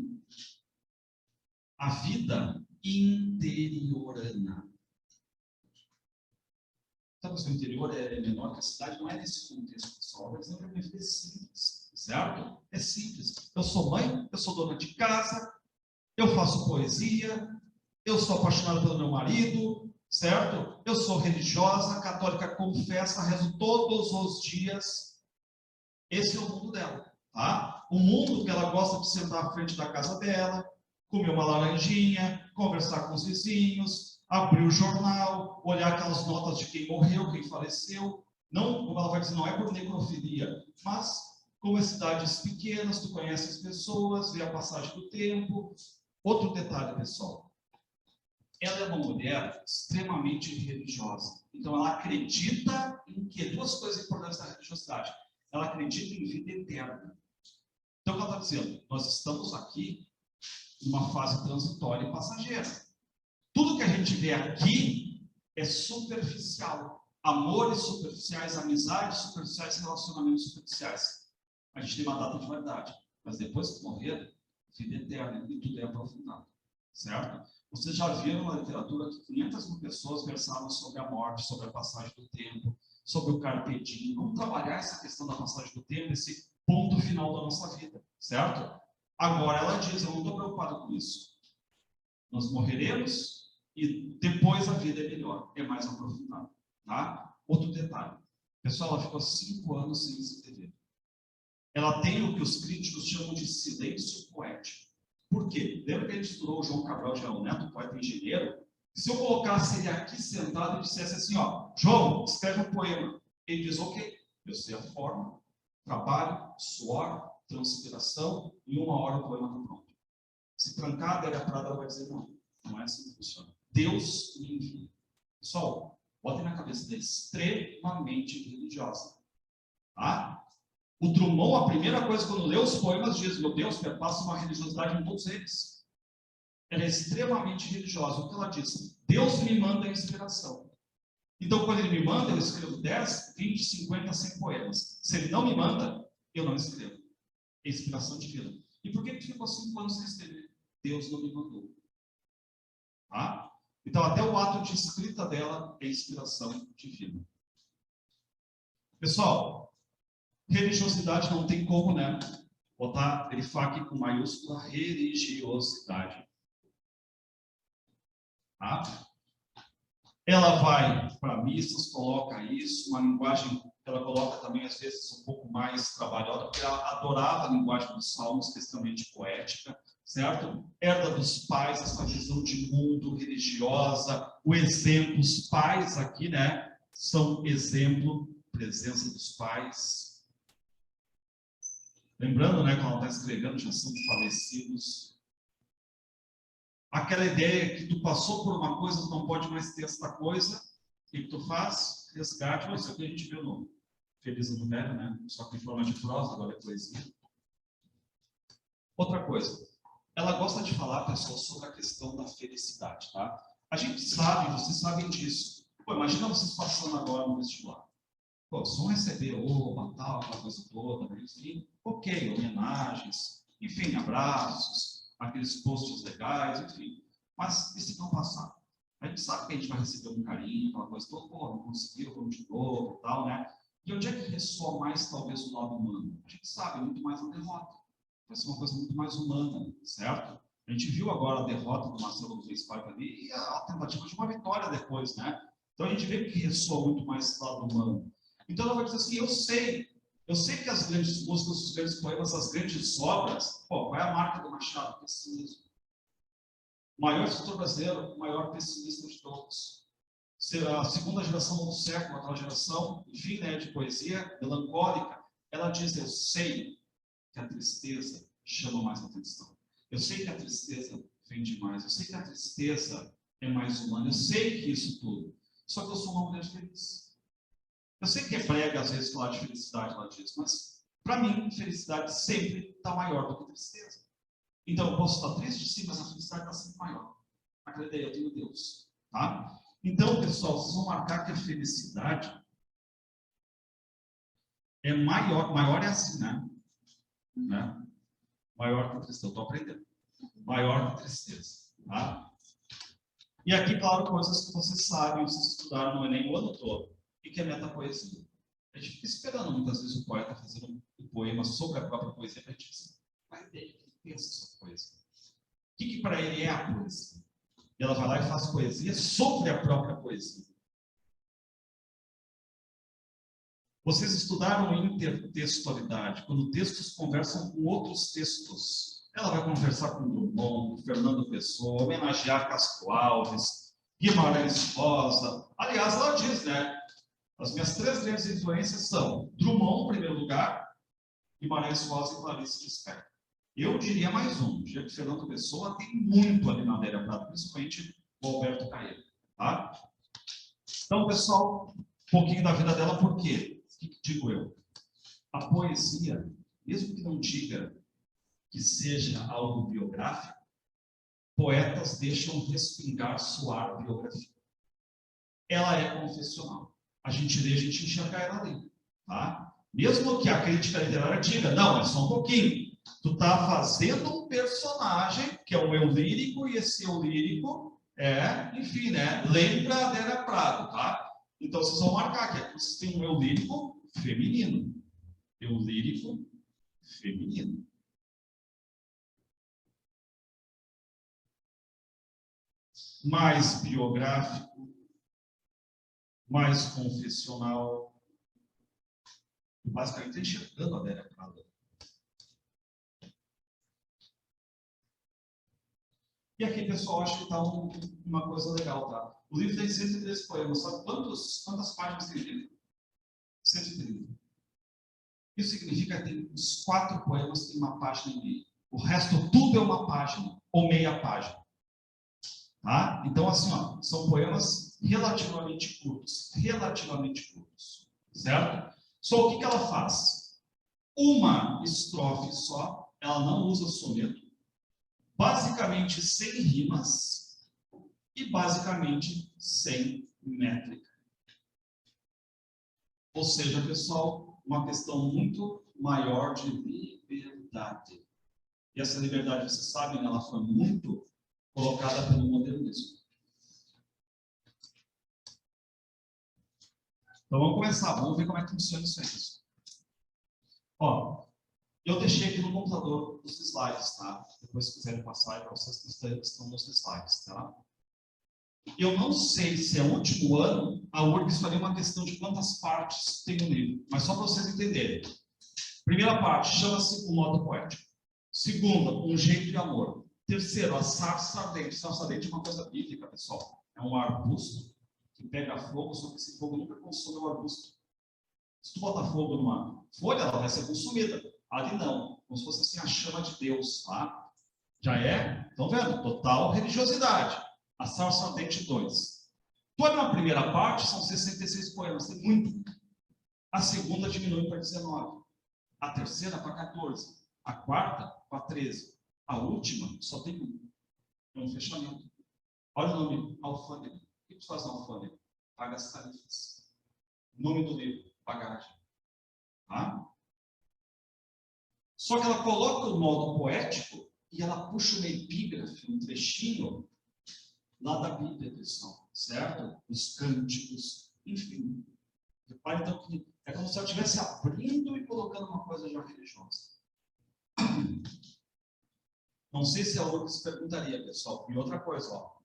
A vida interiorana. Então, o interior é menor que a cidade, não é nesse contexto, pessoal. Por exemplo, a minha vida é simples, certo? É simples. Eu sou mãe, eu sou dona de casa, eu faço poesia, eu sou apaixonado pelo meu marido, certo? Eu sou religiosa, católica, confessa, rezo todos os dias. Esse é o mundo dela, tá? O mundo que ela gosta de sentar à frente da casa dela, comer uma laranjinha, conversar com os vizinhos, abrir o jornal, olhar aquelas notas de quem morreu, quem faleceu. Não, como ela vai dizer, não é por necrofilia, mas como é cidades pequenas, tu conhece as pessoas, vê a passagem do tempo. Outro detalhe, pessoal. Ela é uma mulher extremamente religiosa. Então, ela acredita em que? 2 coisas importantes da religiosidade. Ela acredita em vida eterna. Então, o que ela está dizendo? Nós estamos aqui numa fase transitória e passageira. Tudo que a gente vê aqui é superficial. Amores superficiais, amizades superficiais, relacionamentos superficiais. A gente tem uma data de validade. mas depois que morrer, vida eterna, e tudo é aprofundado, certo? Vocês já viram na literatura que 500 mil pessoas versaram sobre a morte, sobre a passagem do tempo, sobre o carpe diem. Vamos trabalhar essa questão da passagem do tempo, esse ponto final da nossa vida, certo? Agora ela diz, eu não estou preocupado com isso. Nós morreremos e depois a vida é melhor, é mais aprofundada, tá? Outro detalhe. Pessoal, ela ficou 5 anos sem escrever. Ela tem o que os críticos chamam de silêncio poético. Por quê? Lembra que a gente estudou o João Cabral Gero Neto, poeta engenheiro? Se eu colocasse ele aqui sentado e dissesse assim, ó, João, escreve um poema. Ele diz, ok, eu sei a forma, trabalho, suor, transpiração, em 1 hora o poema está pronto. Se trancar, der a Prada, ela vai dizer, não é assim que funciona. Deus me envia. Pessoal, botem na cabeça dele, extremamente religiosa. Tá? O Drummond, a primeira coisa, quando lê os poemas, diz, meu Deus, perpassa uma religiosidade em todos eles. Ela é extremamente religiosa. O que ela diz? Deus me manda a inspiração. Então, quando ele me manda, eu escrevo 10, 20, 50, 100 poemas. Se ele não me manda, eu não escrevo. É inspiração divina. E por que ele ficou 5 anos sem escrever? Deus não me mandou. Tá? Então, até o ato de escrita dela é inspiração divina. Pessoal, religiosidade não tem como, né? Botar, grifar aqui com maiúscula, religiosidade. Tá? Ela vai para missas, coloca isso, uma linguagem que ela coloca também, às vezes, um pouco mais trabalhada, porque ela adorava a linguagem dos salmos, que é extremamente poética, certo? Herda dos pais, essa visão de mundo religiosa, o exemplo, os pais aqui, né? São exemplo, presença dos pais. Lembrando, né, quando ela está escrevendo, já são falecidos. Aquela ideia que tu passou por uma coisa, tu não pode mais ter esta coisa, o que tu faz? Resgate, mas isso aqui a gente viu no Feliz Ano Velho, né? Só que em forma de prosa, agora é poesia. Outra coisa, ela gosta de falar, pessoal, sobre a questão da felicidade, tá? A gente sabe, vocês sabem disso. Pô, imagina vocês passando agora no vestibular. Pô, vocês vão receber oba, tal, aquela coisa toda, né? Enfim, ok, homenagens, enfim, abraços, aqueles posts legais, enfim. Mas e se não passar? A gente sabe que a gente vai receber um carinho, aquela coisa toda, pô, não conseguiu, vamos de novo e tal, né? E onde é que ressoa mais, talvez, o lado humano? A gente sabe, muito mais na derrota. Vai ser uma coisa muito mais humana, certo? A gente viu agora a derrota do Marcelo Luiz Paiva ali e a tentativa de uma vitória depois, né? Então a gente vê que ressoa muito mais esse lado humano. Então ela vai dizer assim, eu sei que as grandes músicas, os grandes poemas, as grandes obras, pô, qual é a marca do Machado? Pessimismo. O maior escritor brasileiro, o maior pessimista de todos. A segunda geração do século, aquela geração, enfim, né, de poesia melancólica, ela diz, eu sei que a tristeza chama mais atenção. Eu sei que a tristeza vem demais. Eu sei que a tristeza é mais humana. Eu sei que isso tudo. Só que eu sou uma mulher feliz. Eu sei que é brega, às vezes, falar de felicidade, ela diz, mas, para mim, felicidade sempre está maior do que tristeza. Então, eu posso estar triste, sim, mas a felicidade está sempre maior. Aquela ideia, eu tenho Deus. Tá? Então, pessoal, vocês vão marcar que a felicidade é maior é assim, né? Maior que a tristeza, eu estou aprendendo. Maior que a tristeza. Tá? E aqui, claro, coisas que vocês sabem, vocês estudaram no Enem o ano todo. O que é metapoesia? A gente fica esperando muitas vezes o poeta fazer um poema sobre a própria poesia, para a gente dizer, qual é a ideia que ele pensa sobre a poesia? O que para ele é a poesia? E ela vai lá e faz poesia sobre a própria poesia. Vocês estudaram intertextualidade, quando textos conversam com outros textos. Ela vai conversar com Drummond, Fernando Pessoa, homenagear Castro Alves, Guimarães Rosa. Aliás, ela diz, né? As minhas 3 grandes influências são Drummond, em primeiro lugar, Guimarães Rosa e Clarice Lispector. Eu diria mais um, diria que Fernando Pessoa tem muito ali na Adélia Prado, principalmente o Alberto Caeiro. Tá? Então, pessoal, um pouquinho da vida dela, por quê? O que digo eu? A poesia, mesmo que não diga que seja algo biográfico, poetas deixam respingar suar biografia. Ela é confessional. A gente lê, a gente enxerga ela ali. Tá? Mesmo que a crítica literária diga, não, é só um pouquinho. Tu está fazendo um personagem, que é o eu lírico, e esse eu lírico enfim, né? Lembra a Adélia Prado, tá? Então, vocês vão marcar aqui. Vocês têm um eu lírico feminino. Eu lírico feminino. Mais biográfico, mais confessional. Basicamente, enxergando a Adélia Prado. E aqui, pessoal, acho que está uma coisa legal, tá? O livro tem 113 poemas. Sabe quantas páginas tem o livro? 130. Isso significa que tem uns 4 poemas que tem uma página e meia. O resto tudo é uma página, ou meia página. Tá? Então, assim, ó, são poemas relativamente curtos. Relativamente curtos. Certo? Só o que ela faz? Uma estrofe só, ela não usa soneto. Basicamente sem rimas e basicamente sem métrica. Ou seja, pessoal, uma questão muito maior de liberdade. E essa liberdade, vocês sabem, ela foi muito colocada pelo modernismo. Então vamos começar, vamos ver como é que funciona isso aí. Ó, eu deixei aqui no computador os slides, tá? Depois, se quiserem passar, para vocês que estão nos slides, tá? Eu não sei se é o último ano a URGS faria uma questão de quantas partes tem no livro, mas só para vocês entenderem. Primeira parte, chama-se o modo poético. Segunda, um jeito de amor. Terceiro, a sarça ardente. Sarça ardente é uma coisa bíblica, pessoal. É um arbusto que pega fogo, só que esse fogo nunca consome o arbusto. Se tu botar fogo numa folha, ela vai ser consumida. Ali não, como se fosse assim a chama de Deus, tá? Já estão vendo? Total religiosidade. A sarça ardente 2. Toda a primeira parte são 66 poemas, tem muito. A segunda diminui para 19. A terceira para 14. A quarta para 13. A última só tem um. É um fechamento. Olha o nome, alfândega. O que tu faz na alfândega? Paga as tarifas. O nome do livro, bagagem. Tá? Só que ela coloca o modo poético e ela puxa uma epígrafe, um trechinho lá da Bíblia cristã, certo? Os cânticos, enfim. Repare então que é como se ela estivesse abrindo e colocando uma coisa já religiosa. Não sei se a outra se perguntaria, pessoal. E outra coisa, ó.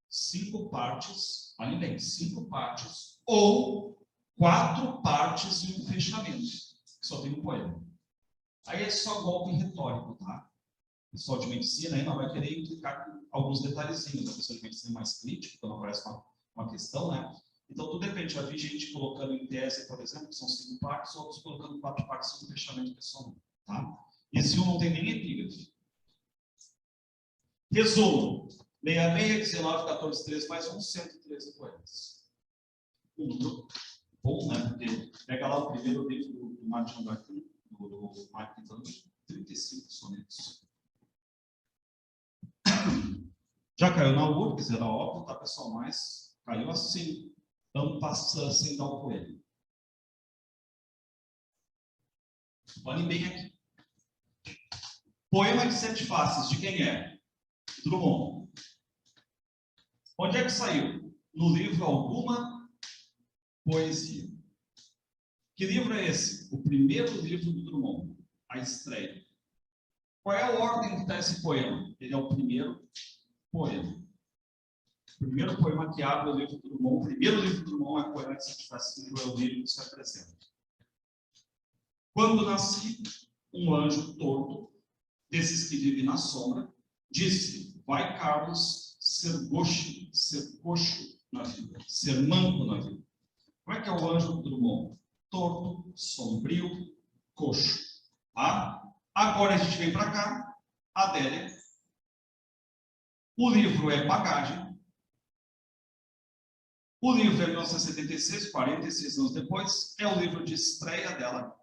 5 partes, olhem bem, 5 partes ou 4 partes e um fechamento, que só tem um poema. Aí é só golpe retórico, tá? O pessoal de medicina ainda vai querer implicar com alguns detalhezinhos. A pessoa de medicina é mais crítica, quando aparece uma questão, né? Então, tudo depende. Já vi gente colocando em tese, por exemplo, que são 5 partes, outros colocando 4 partes e um fechamento pessoal, tá? Esse um não tem nem epígrafe. Resumo. 66, 19, 14, 13, mais 1, 113 poemas. Um número bom, né? Porque pega lá o primeiro livro do Martin Luther, do Martin Luther, 35 sonetos. Já caiu na URGS, era óbvio, tá, pessoal? Mas caiu assim. Então, passa sem dar o coelho. Olhem bem aqui. Poema de 7 faces, de quem é? Drummond. Onde é que saiu? No livro Alguma Poesia. Que livro é esse? O primeiro livro do Drummond, a estreia. Qual é a ordem que está esse poema? Ele é o primeiro poema. O primeiro poema que abre o livro do Drummond, o primeiro livro do Drummond é o poema de 7 faces, que é o livro que se apresenta. Quando nasci, um anjo torto, desses que vivem na sombra, disse: vai, Carlos, ser coxo na vida, ser manco na vida. Como é que é o anjo do Drummond? Torto, sombrio, coxo. Tá? Agora a gente vem para cá, Adélia. O livro é Bagagem. O livro é 1976, 46 anos depois. É o livro de estreia dela.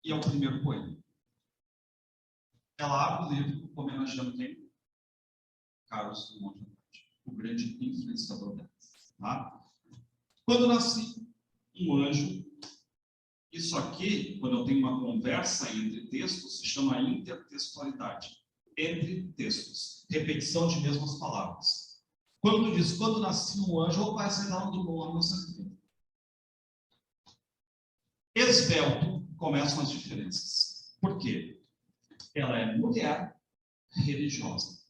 E é o primeiro poema. Ela abre o livro homenageando quem? Carlos Drummond de Andrade, o grande influenciador dela. Tá? Quando nasci, um anjo Isso aqui, quando eu tenho uma conversa entre textos, se chama intertextualidade. Entre textos. Repetição de mesmas palavras. Quando tu diz, quando nasci um anjo, ou vai ser dado do bom ano santo. Esbelto, começam as diferenças. Por quê? Ela é mulher religiosa.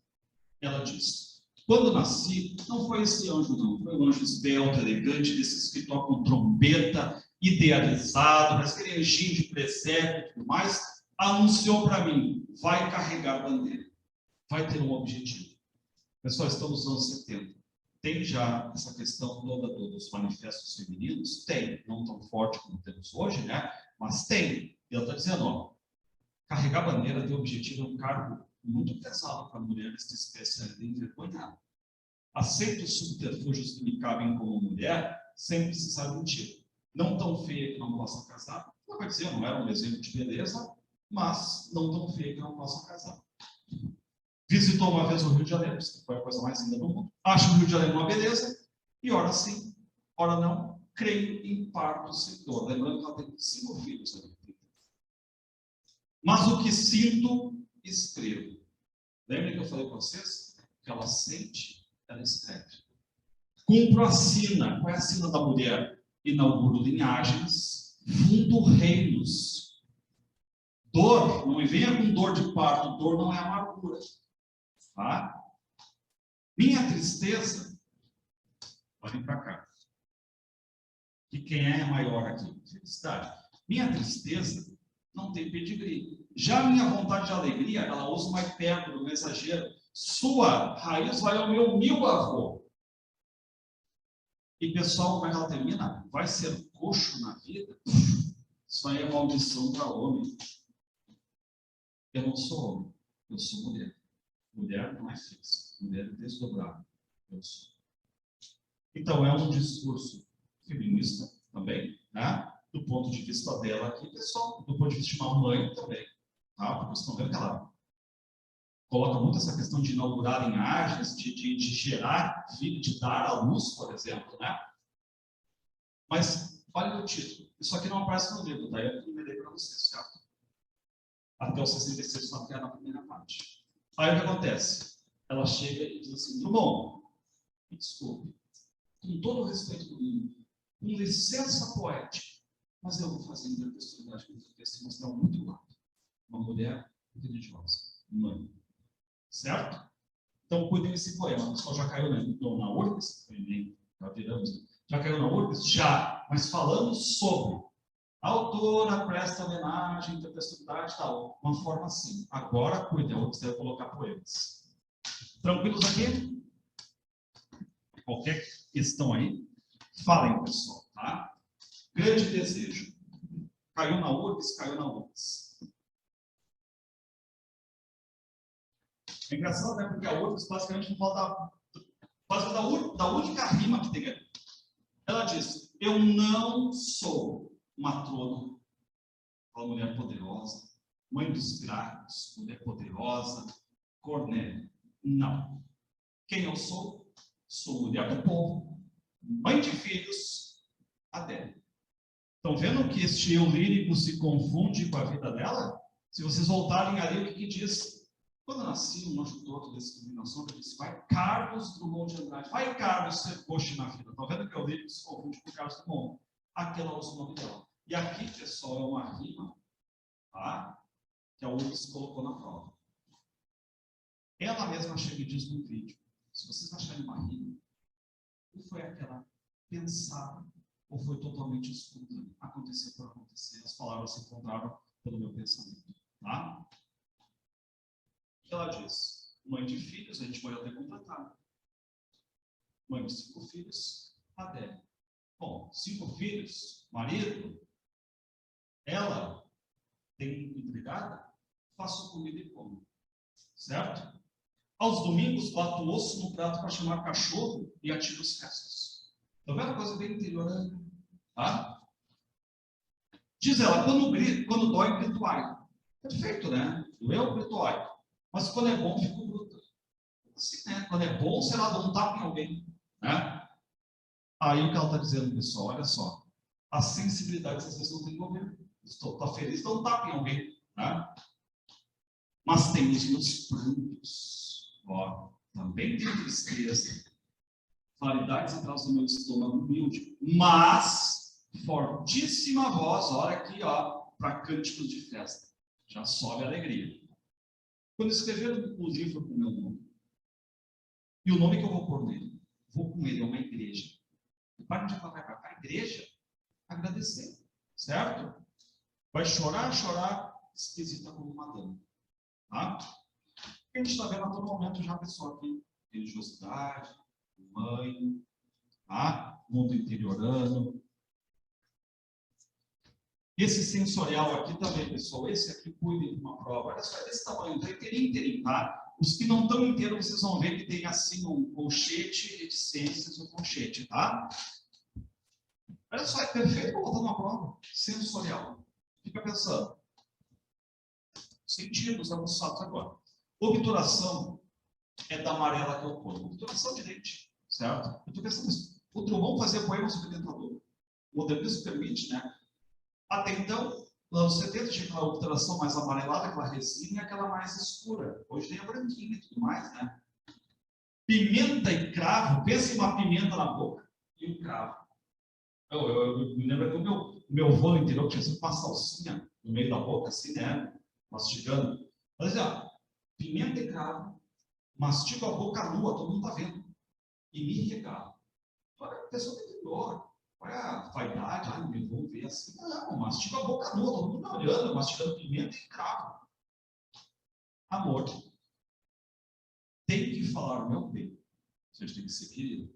Ela diz, quando nasci, não foi esse anjo não, foi um anjo esbelto, elegante, desses que tocam trombeta, idealizado, mas aquele anjinho de presépio e tudo mais, anunciou para mim, vai carregar bandeira, vai ter um objetivo. Pessoal, estamos nos anos 70. Tem já essa questão toda dos manifestos femininos? Tem, não tão forte como temos hoje, né? Mas tem. E ela está dizendo, ó, carregar bandeira de objetivo é um cargo muito pesado para mulheres de especialidade envergonhada. Aceita os subterfúgios que me cabem como mulher, sem precisar mentir. Não tão feia que não possa casar. Ela vai dizer, eu não era um exemplo de beleza, mas não tão feia que não possa casar. Visitou uma vez o Rio de Janeiro, que foi a coisa mais linda do mundo. Acho o Rio de Janeiro uma beleza, e ora sim, ora não, creio em parto seguidor. Lembrando que ela tem 5 filhos ali. Mas o que sinto, escrevo. Lembra que eu falei para vocês? Que ela sente, ela escreve. Cumpro a sina. Qual é a sina da mulher? Inauguro linhagens, fundo reinos. Dor, não me venha com dor de parto, dor não é amargura. Tá? Minha tristeza, olhem para cá. E quem é maior aqui? Felicidade. Minha tristeza não tem pedigree. Já a minha vontade de alegria, ela usa uma hipérbole, um exagero. Sua raiz vai ao meu 1000 avô. E pessoal, como é que ela termina? Vai ser coxo na vida? Isso aí é maldição para homem. Eu não sou homem, eu sou mulher. Mulher não é fixa, mulher é desdobrada. Eu sou. Então, é um discurso feminista também, né? Do ponto de vista dela aqui, pessoal, do ponto de vista de uma mãe também, tá? Porque vocês estão vendo que ela coloca muito essa questão de inaugurar linhagens, de gerar filho, de dar à luz, por exemplo, né? Mas, olha o título. Isso aqui não aparece no livro, tá? Eu primeirei para vocês, certo? Até o 66 está na primeira parte. Aí o que acontece? Ela chega e diz assim, Drummond, me desculpe, com todo o respeito do mundo, com licença poética, mas eu vou fazer intertextualidade com o texto e mostrar um outro lado. Uma mulher religiosa, mãe. Certo? Então, cuidem desse poema. O pessoal já caiu na URBS? Já viramos. Já caiu na URBS? Já. Mas falando sobre. A autora presta homenagem, intertextualidade e tal. Uma forma assim. Agora, cuidem. A URBS deve colocar poemas. Tranquilos aqui? Qualquer questão aí? Falem, pessoal. Tá? Grande desejo. Caiu na URBS? Caiu na URBS. É engraçado, né? Porque a URBS basicamente não fala da única rima que tem ali. Ela diz, eu não sou matrona, uma mulher poderosa, mãe dos grávidos, mulher poderosa, Cornélia. Não. Quem eu sou? Sou mulher do povo, mãe de filhos, Adélia. Estão vendo que este eu lírico se confunde com a vida dela? Se vocês voltarem ali, o que diz? Quando eu nasci, um anjo todo da discriminação, eu disse, vai Carlos Drummond de Andrade, vai Carlos ser coxo na vida. Estão vendo que é o lírico se confunde com o Carlos Drummond? Aquela usa o nome dela. E aqui, pessoal, é uma rima, tá? Que a URBS colocou na prova. Ela mesma chega e diz no vídeo, se vocês acharem uma rima, ou foi aquela pensada, ou foi totalmente espontânea. Aconteceu por acontecer, as palavras se encontraram pelo meu pensamento, tá? Ela diz, mãe de filhos, a gente pode até completar. Mãe de 5 filhos, Adélia. Bom, 5 filhos, marido, ela tem empregada, faço comida e como. Certo? Aos domingos, bato o osso no prato para chamar cachorro e atiro os restos. Tá vendo? Coisa bem interiorana. Tá? Diz ela, quando dói, grito ai. Perfeito, né? Doeu, grito ai. Mas quando é bom, fico bruto. Assim, né? Quando é bom, sei lá, dá um tapa em alguém. Né? Aí o que ela está dizendo, pessoal, olha só. A sensibilidade às vezes não tem governo. Estou feliz, dá um tapa em alguém. Né? Mas tem os meus prantos. Ó, também tem tristeza. Claridades atrás do meu estômago humilde. Mas, fortíssima voz, olha aqui, ó, para cânticos de festa. Já sobe a alegria. Quando escrever o livro com o meu nome, e o nome que eu vou pôr nele, vou com ele a uma igreja. E para onde ela vai para a igreja? Agradecer, certo? Vai chorar, esquisita como uma dama. Tá? A gente está vendo a todo momento já a pessoa aqui, religiosidade, mãe, tá? Mundo interiorano. Esse sensorial aqui também, pessoal, esse aqui cuida de uma prova. Olha só, é desse tamanho, tá inteirinho, tá? Os que não estão inteiros, vocês vão ver que tem assim um colchete, reticências, um colchete, tá? Olha só, é perfeito para botar uma prova sensorial. Fica pensando. Sentidos aguçados agora. Obturação é da amarela que eu ponho. Obturação de dente, certo? Eu estou pensando nisso. O Drummond fazia poema sobre dentadura. O modernismo permite, né? Até então, nos anos 70, tinha aquela obturação mais amarelada, aquela resina, e aquela mais escura. Hoje tem a branquinha e tudo mais, né? Pimenta e cravo, pensa em uma pimenta na boca e um cravo. Eu me lembro que o meu avô no interior tinha sempre uma salsinha no meio da boca, assim, né? Mastigando. Mas, ó, pimenta e cravo, mastigo a boca nua, todo mundo tá vendo. E me regalo. Olha, a pessoa tem dor. Qual é a vaidade? Ah, me vou ver assim. Não, mastigo a boca nua, todo mundo tá olhando, mastigando pimenta e cravo. Amor. Tem que falar o meu bem. A gente tem que ser querido.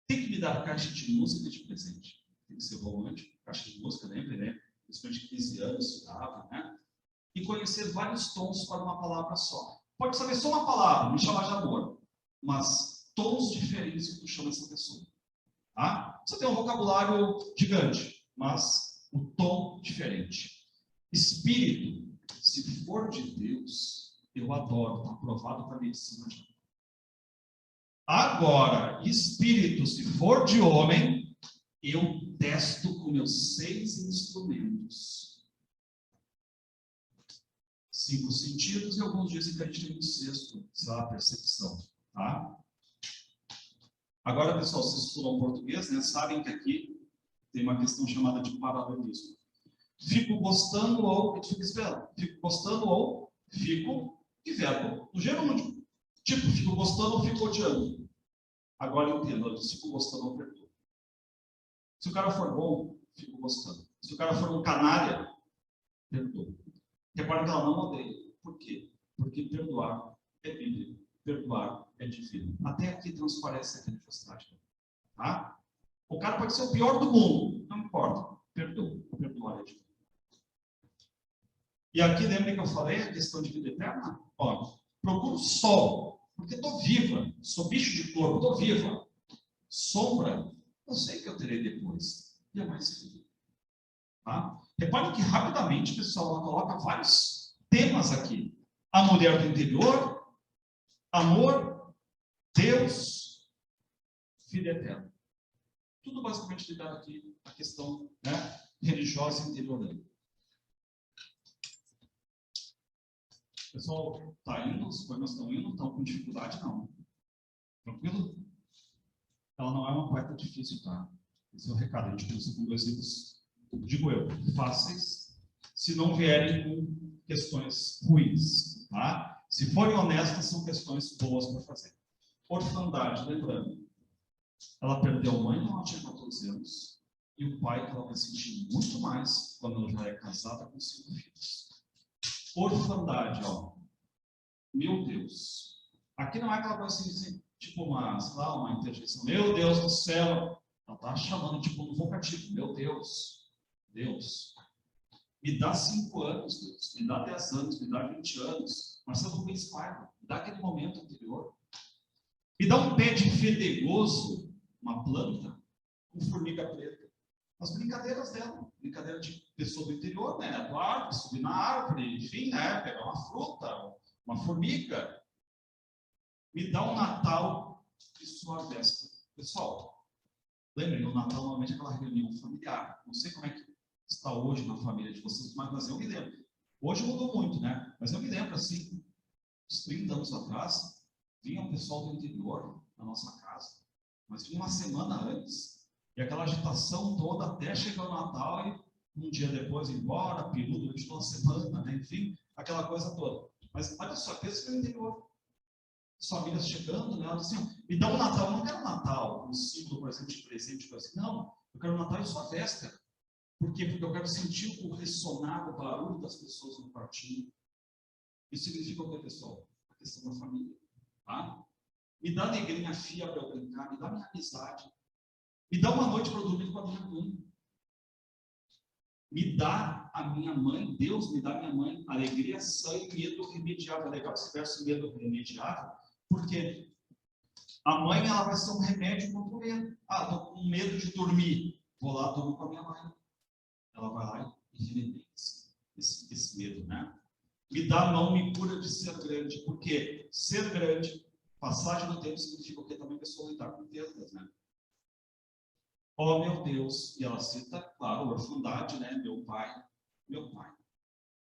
Tem que me dar caixa de música de presente. Tem que ser romântico. Caixa de música, lembra, né? Principalmente 15 anos, se dava, né? E conhecer vários tons para uma palavra só. Pode saber só uma palavra, me chamar de amor. Mas tons diferentes que tu chama essa pessoa. Tá? Você tem um vocabulário gigante, mas o tom diferente. Espírito, se for de Deus, eu adoro, está aprovado para a medicina. Agora, espírito, se for de homem, eu testo com meus 6 instrumentos. 5 sentidos e alguns dizem que a gente tem um sexto, sei lá, percepção. Tá? Agora, pessoal, vocês estudam português, né? Sabem que aqui tem uma questão chamada de paralelismo. Fico gostando ou... Fico esperando. Fico gostando ou... Fico e verbo no gerúndio. Tipo, fico gostando ou fico odiando. Agora entendo, eu fico gostando ou perdoo. Se o cara for bom, fico gostando. Se o cara for um canalha, perdoo. Repara que ela não odeia. Por quê? Porque perdoar é bíblico. Perdoar é divino. Até aqui transparece a religiosidade. Tá? O cara pode ser o pior do mundo. Não importa. Perdoa. Perdoar é divino. E aqui, lembra que eu falei a questão de vida eterna? Ó, procuro sol. Porque estou viva. Sou bicho de corpo. Estou viva. Sombra. Eu sei que eu terei depois. E é mais vida. Tá? Repare que rapidamente, pessoal, ela coloca vários temas aqui. A mulher do interior, amor, Deus, vida eterna. Tudo basicamente ligado aqui à questão, né, religiosa interiorana. Pessoal, está indo, os poemas estão indo, estão com dificuldade, não. Tranquilo? Ela não é uma poeta difícil, tá? Esse é o recado. A gente começa com 2 livros, digo eu, fáceis, se não vierem com questões ruins, tá? Se forem honestas, são questões boas para fazer. Orfandade, lembrando, ela perdeu a mãe quando ela tinha 14 anos e o pai que ela vai sentir muito mais quando ela já é casada com 5 filhos. Orfandade, ó. Meu Deus. Aqui não é aquela coisa assim, tipo uma, sei lá, uma interjeição. Meu Deus do céu. Ela está chamando, tipo, no vocativo. Meu Deus. Deus. Me dá 5 anos, Deus. Me dá 10 anos, me dá 20 anos. Marcelo Rubens Paiva. Me dá aquele momento anterior. Me dá um pé de fedegoso, uma planta, com formiga preta. As brincadeiras dela, brincadeira de pessoa do interior, né? Do árvore, subir na árvore, enfim, né? Pegar uma fruta, uma formiga. Me dá um Natal de sua véspera. Pessoal, Lembrem, o Natal normalmente é aquela reunião familiar. Não sei como é que está hoje na família de vocês, mas eu me lembro. Hoje mudou muito, né? Mas eu me lembro, assim, uns 30 anos atrás, vinha um pessoal do interior na nossa casa, mas vinha uma semana antes, e aquela agitação toda até chegar o Natal e um dia depois ir embora, peru durante toda a semana, né? Enfim, aquela coisa toda. Mas olha só, pensa no interior. As famílias chegando, né? Elas assim, me dá um Natal, eu não quero Natal, um símbolo, por exemplo, de presente, tipo assim, não, eu quero Natal e sua véspera. Por quê? Porque eu quero sentir o ressonar, o barulho das pessoas no quartinho. Isso significa o que, pessoal? A questão da família. Tá? Me dá alegria fia para eu brincar, me dá minha amizade. Me dá uma noite para eu dormir com a minha mãe. Me dá a minha mãe, Deus me dá a minha mãe, alegria sã e medo remediável. É legal esse verso medo remediável, porque a mãe ela vai ser um remédio contra o medo. Ah, estou com medo de dormir. Vou lá, durmo com a minha mãe. Ela vai lá e remedia esse medo, né? Me dá a mão, me cura de ser grande. Porque ser grande, passagem do tempo, significa o que também a pessoa lidar com perdas, né? Oh, meu Deus. E ela cita, claro, orfandade, né? Meu pai.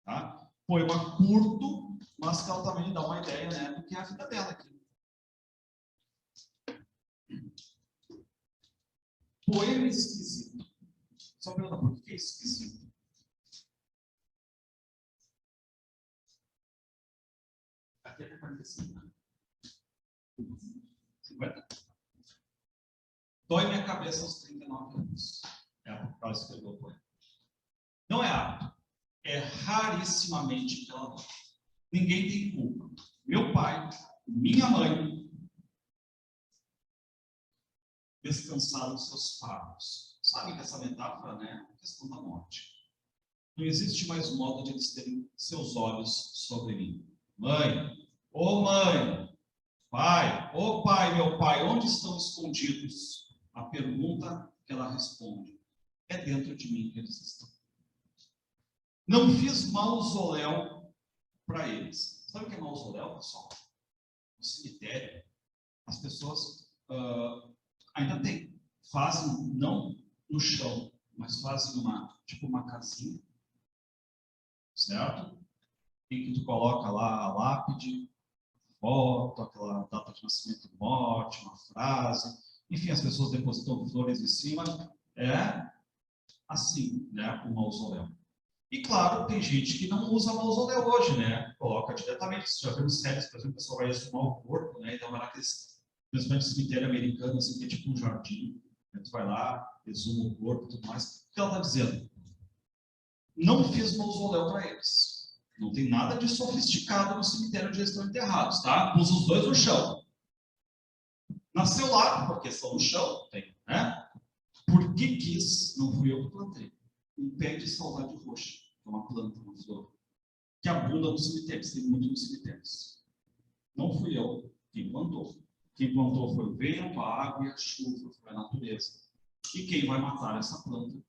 Tá? Poema curto, mas que ela também dá uma ideia, né? Do que é a vida dela aqui. Poema esquisito. Só pergunta, por que é esquisito? Aqui é 45, né? 50? Dói minha cabeça aos 39 anos. É a que ela escreveu o poema. Não é hábito. É rarissimamente que ela dói. Ninguém tem culpa. Meu pai, minha mãe, descansaram seus fardos. Sabe que essa metáfora, né? É a questão da morte. Não existe mais modo de eles terem seus olhos sobre mim. Mãe, ô mãe, pai, ô pai, meu pai, onde estão escondidos? A pergunta que ela responde é dentro de mim que eles estão. Não fiz mausoléu para eles. Sabe o que é mausoléu, pessoal? No cemitério, as pessoas ainda tem. Fazem, não no chão, mas fazem uma casinha, certo? Em que tu coloca lá a lápide, foto, aquela data de nascimento, morte, uma frase. Enfim, as pessoas depositam flores em cima. É assim, né? O mausoléu. E claro, tem gente que não usa mausoléu hoje, né? Coloca diretamente. Você já viu séries, por exemplo, o pessoal vai exumar o corpo, né? Então vai naqueles, principalmente cemitério americano, assim, que é tipo um jardim. Né? Tu vai lá, exuma o corpo e tudo mais. O que ela está dizendo? Não fiz mausoléu para eles. Não tem nada de sofisticado no cemitério onde eles estão enterrados, tá? Pus os dois no chão. Nasceu lá, porque estão no chão, tem, né? Porque quis, não fui eu que plantei. Um pé de saudade roxa, que é uma planta, uma flor, que abunda nos cemitérios, tem muito nos cemitérios. Não fui eu quem plantou. Quem plantou foi o vento, a água e a chuva, foi a natureza. E quem vai matar essa planta,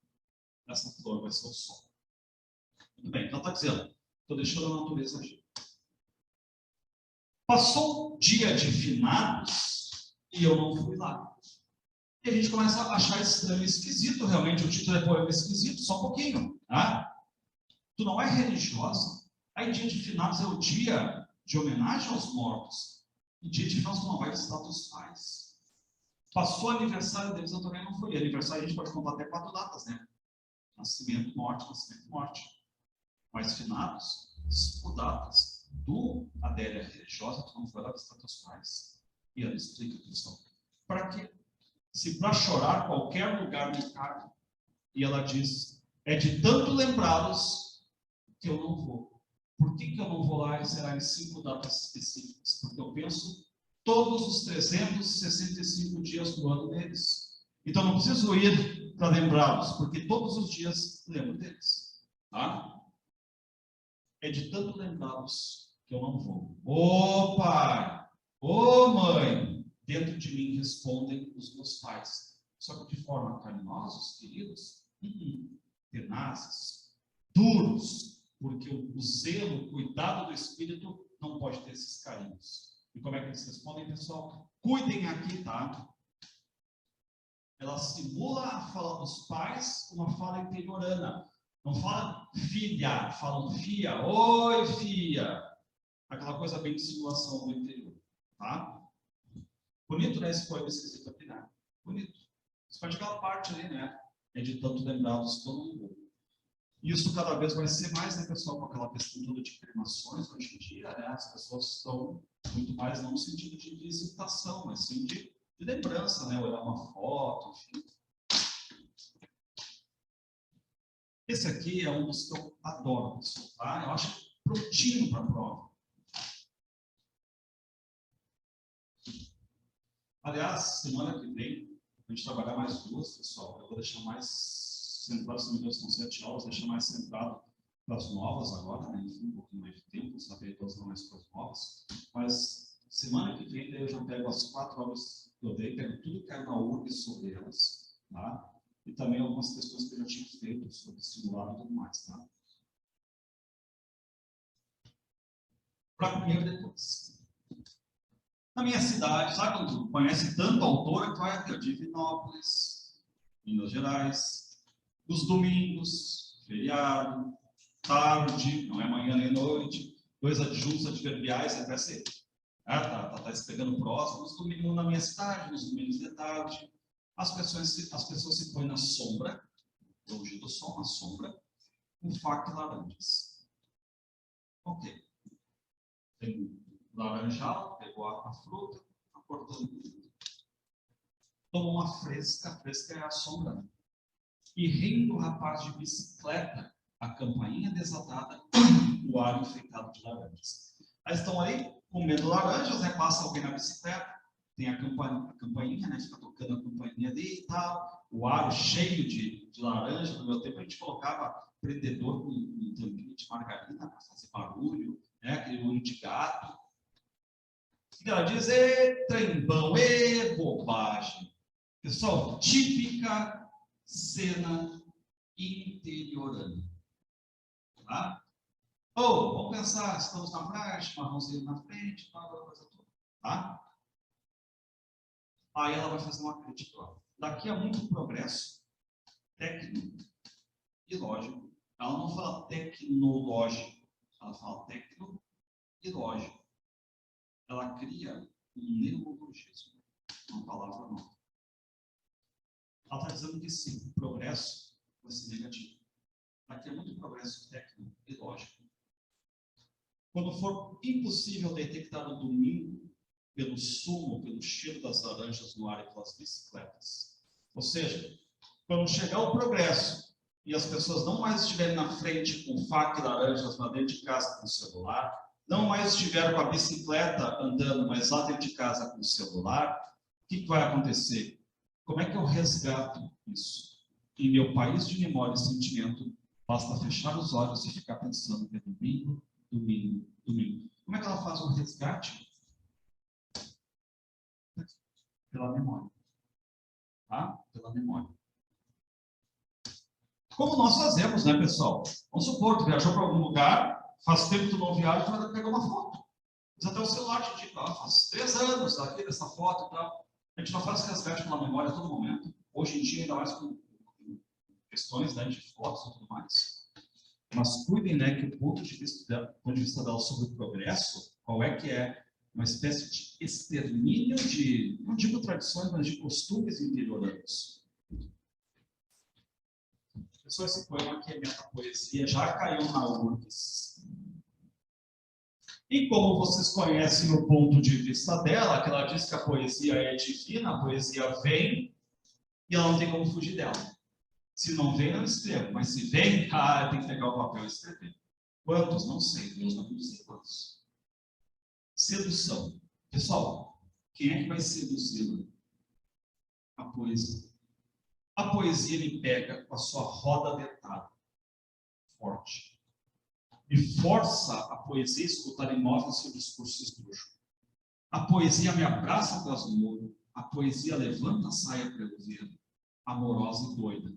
essa flor, vai ser o sol. Muito bem, então está dizendo, estou deixando a natureza agir. Passou o dia de finados e eu não fui lá. E a gente começa a achar estranho, esquisito realmente, o título é poema esquisito, só um pouquinho. Tá? Tu não é religiosa? Aí dia de finados é o dia de homenagem aos mortos. E dia de finados tu não vai visitar teus pais. Passou o aniversário deles, eu também não fui. Aniversário a gente pode contar até 4 datas, né? Nascimento, morte, nascimento, morte. Mas finados, 5 datas. Tu, Adélia religiosa, tu não foi lá visitar teus pais. E ela explica a questão. Para quê? Se para chorar qualquer lugar me cabe. E ela diz, é de tanto lembrá-los que eu não vou. Por que eu não vou lá e será em 5 datas específicas? Porque eu penso todos os 365 dias do ano deles. Então não preciso ir para lembrá-los, porque todos os dias lembro deles. Tá? É de tanto lembrá-los que eu não vou. Ô pai, ô mãe, dentro de mim respondem os meus pais. Só que de forma carinhosos, queridos, tenazes, duros, porque o zelo, o cuidado do espírito não pode ter esses carinhos. E como é que eles respondem, pessoal? Cuidem aqui, tá? ela simula a fala dos pais, uma fala interiorana. Não fala filha, falam fia, oi fia. Aquela coisa bem de simulação do interior, tá? Bonito, né, esse poema esquisito aqui, né? Bonito. Isso faz aquela parte ali, né? É de tanto lembrados que eu não vou. Isso cada vez vai ser mais, né, pessoal, com aquela questão toda de cremações hoje em dia, né? As pessoas estão muito mais não no sentido de visitação, mas sim de lembrança, né? Olhar uma foto, enfim. Esse aqui é um dos que eu adoro, pessoal, tá? Eu acho prontinho para a prova. Aliás, semana que vem, a gente trabalhar mais duas, pessoal. Eu vou deixar mais centrado, se não me engano, são 7 aulas, deixar mais centrado para as novas agora, né? Enfim, um pouquinho mais de tempo, saber todas as mais coisas novas. Mas semana que vem, daí eu já pego as 4 aulas que eu dei, pego tudo que caiu na URG sobre elas, tá? E também algumas questões que eu já tinha feito sobre simulado e tudo mais, tá? Para primeiro depois. Na minha cidade, sabe quando tu conhece tanto autor que vai aqui, Divinópolis, Minas Gerais, os domingos, feriado, tarde, não é manhã nem noite, 2 adjuntos adverbiais, até ser. Tá explicando prosa, nos domingos na minha cidade, nos domingos de tarde, as pessoas se põem na sombra, longe do sol, na sombra, com faca e laranjas. Ok. Tem laranjal, pegou a fruta, está cortando tudo. Tomou uma fresca, a fresca é a sombra, né? E rindo o rapaz de bicicleta, a campainha desatada, o ar enfeitado de laranjas. Aí estão ali comendo laranjas, né? Passa alguém na bicicleta, tem a campainha, né? Fica tocando a campainha ali e tal, o ar cheio de laranja. No meu tempo a gente colocava prendedor com tampinha de margarina para fazer barulho, né? Aquele olho de gato. E ela diz, trembão, bobagem. Pessoal, típica cena interiorana. Tá? Ou, vamos pensar, estamos na praia, chimarrãozinho na frente, aquela coisa toda. Tá? Aí ela vai fazer uma crítica. Ó. Daqui a muito progresso técnico e lógico. Ela não fala tecnológico, ela fala tecno e lógico. Ela cria um neologismo, uma palavra nova. Ela está dizendo que sim, o progresso vai ser negativo. Daqui a muito progresso técnico e lógico. Quando for impossível detectar o domingo pelo sumo, pelo cheiro das laranjas no ar e pelas bicicletas. Ou seja, quando chegar o progresso e as pessoas não mais estiverem na frente com faca e laranjas lá dentro de casa com o celular, não mais estiveram com a bicicleta andando, mas lá dentro de casa com o celular, o que vai acontecer? Como é que eu resgato isso? Em meu país de memória e sentimento, basta fechar os olhos e ficar pensando que é domingo, domingo, domingo. Como é que ela faz o resgate? Pela memória. Tá? Pela memória. Como nós fazemos, né, pessoal? Vamos supor, tu viajou para algum lugar, faz tempo que tu não viaja, tu vai pegar uma foto. Mas até o celular te diz, faz 3 anos aqui dessa foto e tal. A gente não faz resgate pela memória a todo momento. Hoje em dia, ainda mais com questões, né, de fotos e tudo mais. Mas cuidem, né, que o ponto de vista dela sobre o progresso, qual é que é? Uma espécie de extermínio de, não digo tradições, mas de costumes interioranos. Pessoal, esse poema aqui é metapoesia, já caiu na URGS. E como vocês conhecem o ponto de vista dela, que ela diz que a poesia é divina, a poesia vem e ela não tem como fugir dela. Se não vem, não escrevo. Mas se vem, tem que pegar o papel e escrever. Quantos? Não sei. Deus não diz quantos. Sedução. Pessoal, quem é que vai seduzir? A poesia. A poesia me pega com a sua roda dentada. Forte. E força a poesia a escutar imóvel seu discurso esdrúxulo. A poesia me abraça atrás do muro. A poesia levanta a saia para eu ver. Amorosa e doida.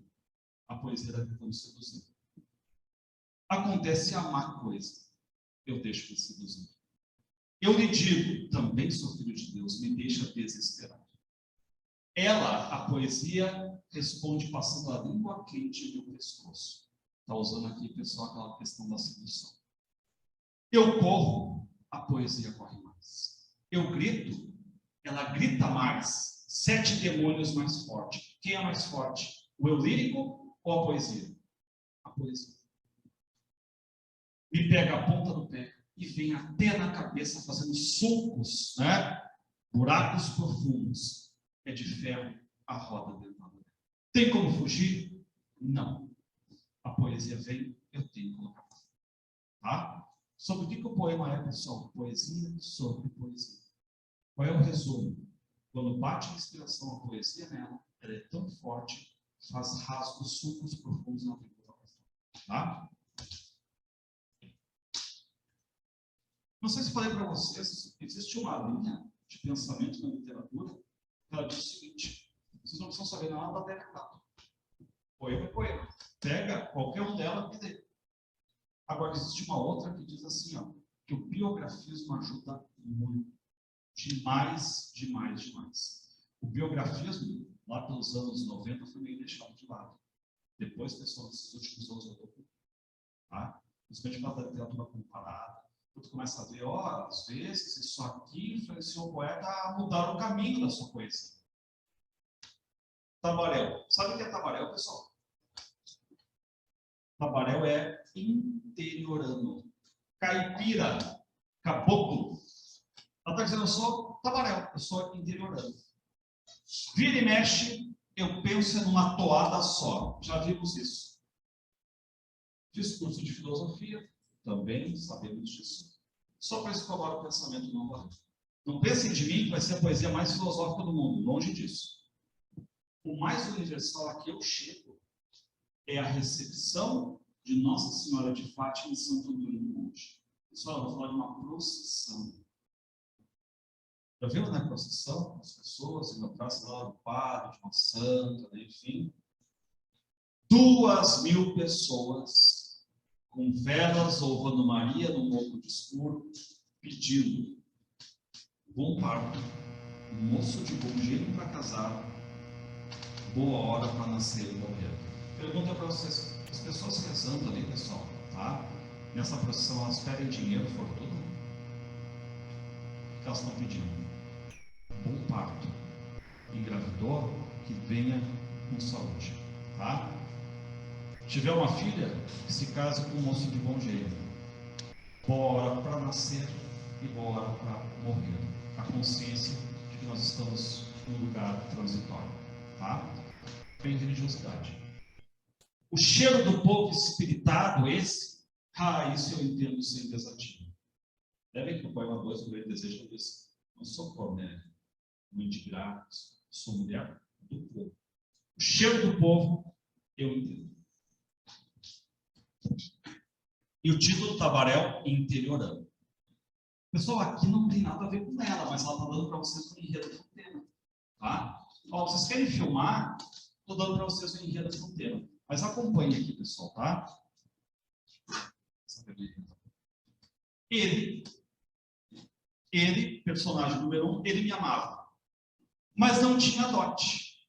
A poesia está tentando seduzir. Acontece a má coisa. Eu deixo de seduzir. Eu lhe digo, também sou filho de Deus, me deixa desesperado. A poesia, responde passando a língua quente no pescoço. Está usando aqui, pessoal, aquela questão da sedução. Eu corro, a poesia corre mais. Eu grito, ela grita mais. 7 demônios mais forte. Quem é mais forte? O eu lírico ou a poesia? A poesia. Me pega a ponta do pé e vem até na cabeça fazendo sulcos, né? Buracos profundos. É de ferro a roda dentada. Tem como fugir? Não. A poesia vem, eu tenho que colocar. Tá? Sobre o que o poema é, pessoal? Poesia sobre poesia. Qual é o resumo? Quando bate a inspiração, a poesia nela, ela é tão forte, faz rasgos, sulcos profundos na figura. Tá? Não sei se falei para vocês, existe uma linha de pensamento na literatura que ela diz o seguinte: vocês não precisam saber nada da Terra. Poema é poema. Pega qualquer um dela e lê. Agora, existe uma outra que diz assim, ó, que o biografismo ajuda muito. Demais, demais, demais. O biografismo, lá pelos anos 90, foi meio deixado de lado. Depois, pessoal, nesses últimos anos, eu estou, tá? Principalmente para a literatura comparada. Tu começa a ver, ó, às vezes, isso aqui influenciou o poeta a mudar o caminho da sua poesia. Tabaréu. Sabe o que é tabaréu, pessoal? Tabaréu é interiorano. Caipira, caboclo. Ela está dizendo, eu sou tabaréu, eu sou interiorano. Vira e mexe, eu penso numa toada só. Já vimos isso. Fiz curso de filosofia, também sabemos disso. Só para escolar o pensamento não. Não pensem de mim que vai ser a poesia mais filosófica do mundo, longe disso. O mais universal a que eu chego é a recepção de Nossa Senhora de Fátima em Santo Antônio do Monte. Pessoal, eu vou falar de uma procissão. Já viram na procissão? As pessoas indo atrás lá do padre, de uma santa, né? Enfim. 2.000 pessoas com velas louvando Maria no morro de escuro, pedindo bom parto, moço de bom gênio para casar, boa hora para nascer e morrer. Pergunta para vocês, as pessoas rezando ali, pessoal, tá? Nessa procissão, elas pedem dinheiro, fortuna? O que elas estão pedindo? Bom parto. Engravidou, que venha com saúde, tá? Tiver uma filha, que se case com um moço de bom gênio. Boa hora para nascer e boa hora para morrer. A consciência de que nós estamos num lugar transitório, tá? Bem religiosidade. O cheiro do povo espiritado, esse, isso eu entendo sem desativo. Devem que o poema 2 do Grande Desejo diz: não sou Cornélio, mãe de graça, sou mulher do povo. O cheiro do povo, eu entendo. E o título do Tabaréu, Interiorano. Pessoal, aqui não tem nada a ver com ela, mas ela está dando para vocês o enredo do tema. Tá? Ó, vocês querem filmar? Estou dando para vocês o enredo do tema. Mas acompanhe aqui, pessoal, tá? Ele, personagem número 1, ele me amava. Mas não tinha dote.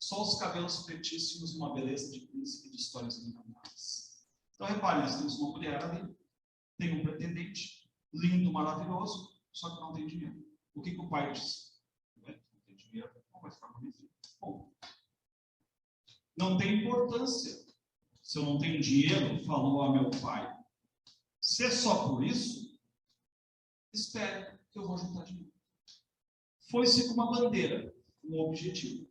Só os cabelos pretíssimos e uma beleza de príncipe de histórias encantadas. Então, reparem, nós temos uma mulher ali, tem um pretendente, lindo, maravilhoso, só que não tem dinheiro. O que o pai disse? Não tem dinheiro, não vai ficar com minha filha. Bom, não tem importância. Se eu não tenho dinheiro, falou a meu pai. Se é só por isso, espere que eu vou juntar dinheiro. Foi-se com uma bandeira, um objetivo.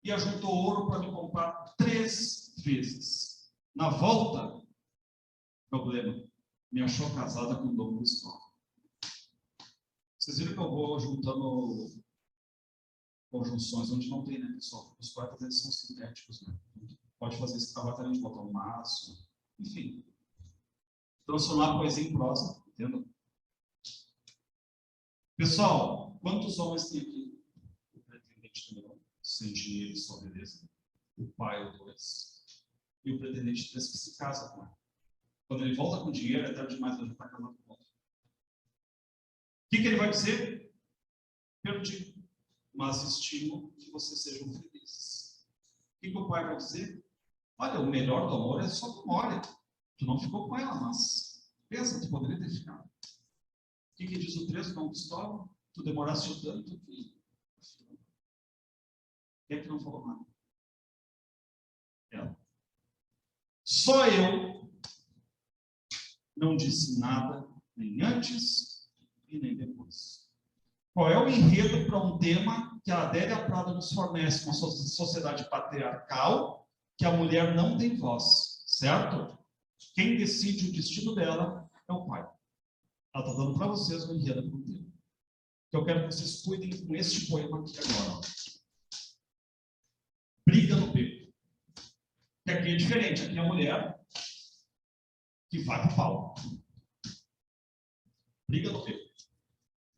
E ajuntou ouro para me comprar 3 vezes. Na volta, problema, me achou casada com o Dom Cristóvão. Vocês viram que eu vou juntando conjunções onde não tem, né, pessoal? Os poetas, eles são sintéticos, né? Pode fazer esse trabalho também de botar um maço, enfim. Transformar a poesia em prosa, entendeu? Pessoal, quantos homens tem aqui? O pretendente número 1, sem dinheiro e só beleza. O pai, o 2. E o pretendente 3 que se casa com ela. Quando ele volta com dinheiro, é tarde demais, ele já está casado com outro. O que ele vai dizer? Perdi. mas estimo que vocês sejam felizes. O que o pai vai dizer? Olha, o melhor do amor é só memória. Tu não ficou com ela, mas pensa, tu poderia ter ficado. O que diz o 3? Não pistola? Tu demoraste tanto que... Quem é que não falou nada? Ela. Só eu não disse nada, nem antes e nem depois. Qual é o enredo para um tema que a Adélia Prado nos fornece? Uma sociedade patriarcal, que a mulher não tem voz, certo? Quem decide o destino dela é o pai. Ela está dando para vocês o enredo para o tema. Então eu quero que vocês cuidem com este poema aqui agora. Briga no beco. Que aqui é diferente. Aqui é a mulher que vai para o pau. Briga no beco.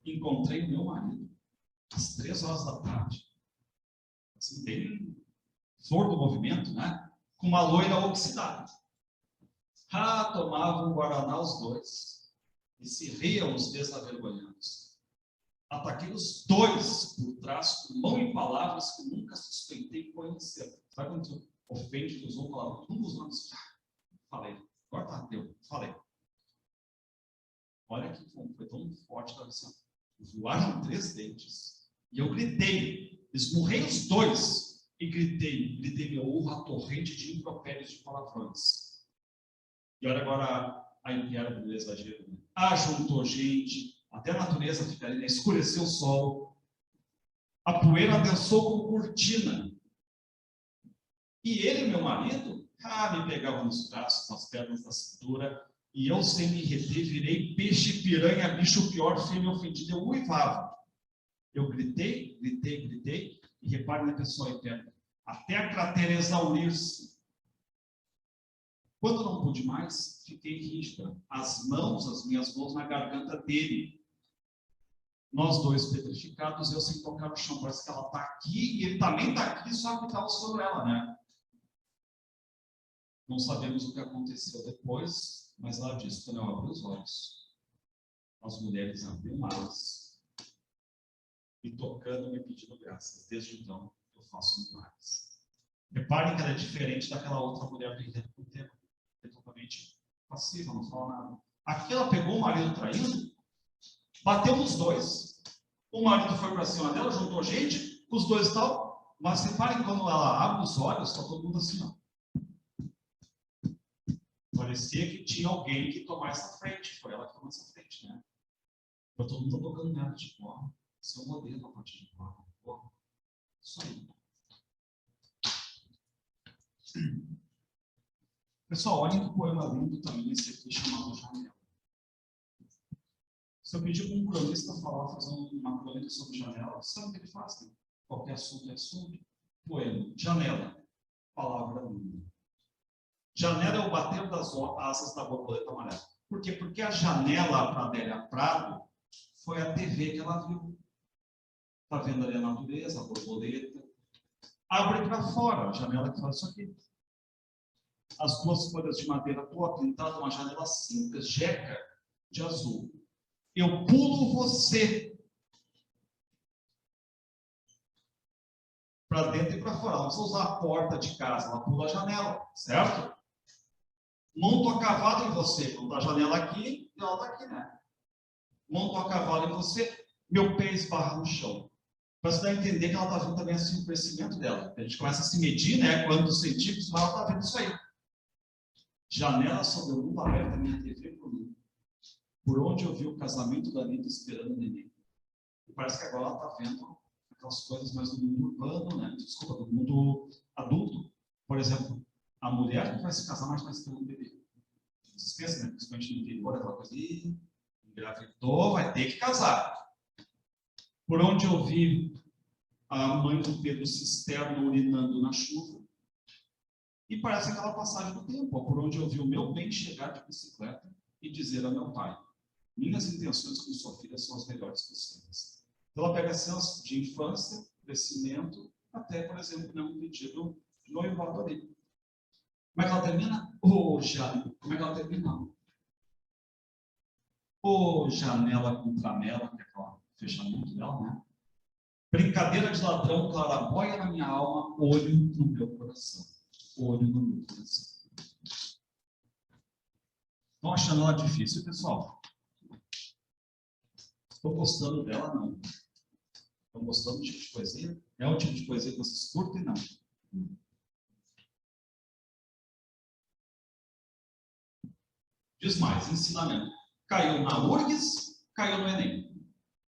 Encontrei meu marido às 3 horas da tarde. Assim, bem flor do movimento, né? Com uma loira oxidada. Tomavam um guaraná os dois e se riam os desavergonhados. Ataquei os dois por trás com mão e palavras que nunca suspeitei conhecer. Sabe quando tu ofende, tu usou palavras? Nunca usou isso. Falei. Agora tá, deu. Falei. Olha que foi tão forte a visão. Voaram 3 dentes. E eu gritei. Esmurrei os dois. E gritei meu ovo a torrente de impropérios de palavrões. E olha agora a hipérbole do exagero. Ajuntou gente, até a natureza fica ali, né? Escureceu o sol. A poeira dançou como cortina. E ele, meu marido, me pegava nos braços, nas pernas da cintura, e eu, sem me reter, virei peixe, piranha, bicho pior, fêmea ofendida. Eu uivava. Eu gritei, e repare na pessoa hipérbole, até a cratera exaurir-se. Quando não pude mais, fiquei rígida. As minhas mãos na garganta dele. Nós dois petrificados, eu sem tocar no chão. Parece que ela está aqui e ele também está aqui, só que estava sobre ela, né? Não sabemos o que aconteceu depois, mas ela disse, quando eu abri os olhos, as mulheres abriam alas e tocando me pedindo graças. Desde então, eu faço milagres. Reparem que ela é diferente daquela outra mulher do enredo com o tema. É totalmente passiva, não fala nada. Aqui ela pegou o marido traído, bateu nos dois, o marido foi para cima dela, juntou gente, os dois tal, mas reparem quando ela abre os olhos, está todo mundo assim, ó. Parecia que tinha alguém que tomar essa frente, foi ela que tomou essa frente, né? Então todo mundo está tocando nela, tipo, ó, seu modelo a partir de agora, ó, isso aí. Pessoal, olhem que poema lindo também esse aqui chamado Janela. Se eu pedir para um cronista fazer uma crônica sobre janela, sabe o que ele faz? Né? Qualquer assunto é assunto. Poema, janela, palavra linda. Janela é o bater das asas da borboleta amarela. Por quê? Porque a janela para Adélia Prado foi a TV que ela viu. Está vendo ali a natureza, a borboleta. Abre para fora, a janela que faz isso aqui. As 2 folhas de madeira toda pintada, uma janela simples, jeca, de azul. Eu pulo você para dentro e para fora. Ela não precisa usar a porta de casa, ela pula a janela, certo? Monto a cavalo em você. Quando a janela aqui, ela está aqui, né? Monto a cavalo em você, meu pé esbarra no chão. Para você dar a entender que ela está vendo também assim o crescimento dela. A gente começa a se medir, né? Quantos centímetros, mas ela está vendo isso aí. Janela sobre o mundo aberto, minha TV por mim. Por onde eu vi o casamento da Anitta esperando o neném. E parece que agora ela está vendo aquelas coisas mais do mundo urbano, né? Desculpa, do mundo adulto. Por exemplo, a mulher que vai se casar, mas vai esperando um bebê. Não se esqueça, né? Principalmente no interior, aquela coisa de engravidou, vai ter que casar. Por onde eu vi a mãe do Pedro Cisterno urinando na chuva. E parece aquela passagem do tempo, por onde eu vi o meu bem chegar de bicicleta e dizer ao meu pai, minhas intenções com sua filha são as melhores possíveis. Então ela pega cenas de infância, crescimento, até, por exemplo, um pedido de noivado ali. Como é que ela termina? Como é que ela termina? Janela com tramela, que é aquele fechamento dela, né? Brincadeira de ladrão, clarabóia na minha alma, olho no meu coração. Olho no meu coração. Estão achando ela difícil, pessoal? Estou gostando dela, não. Estão gostando do tipo de poesia? É o tipo de poesia que vocês curtem, não? Diz mais, ensinamento. Caiu na URGS, caiu no Enem.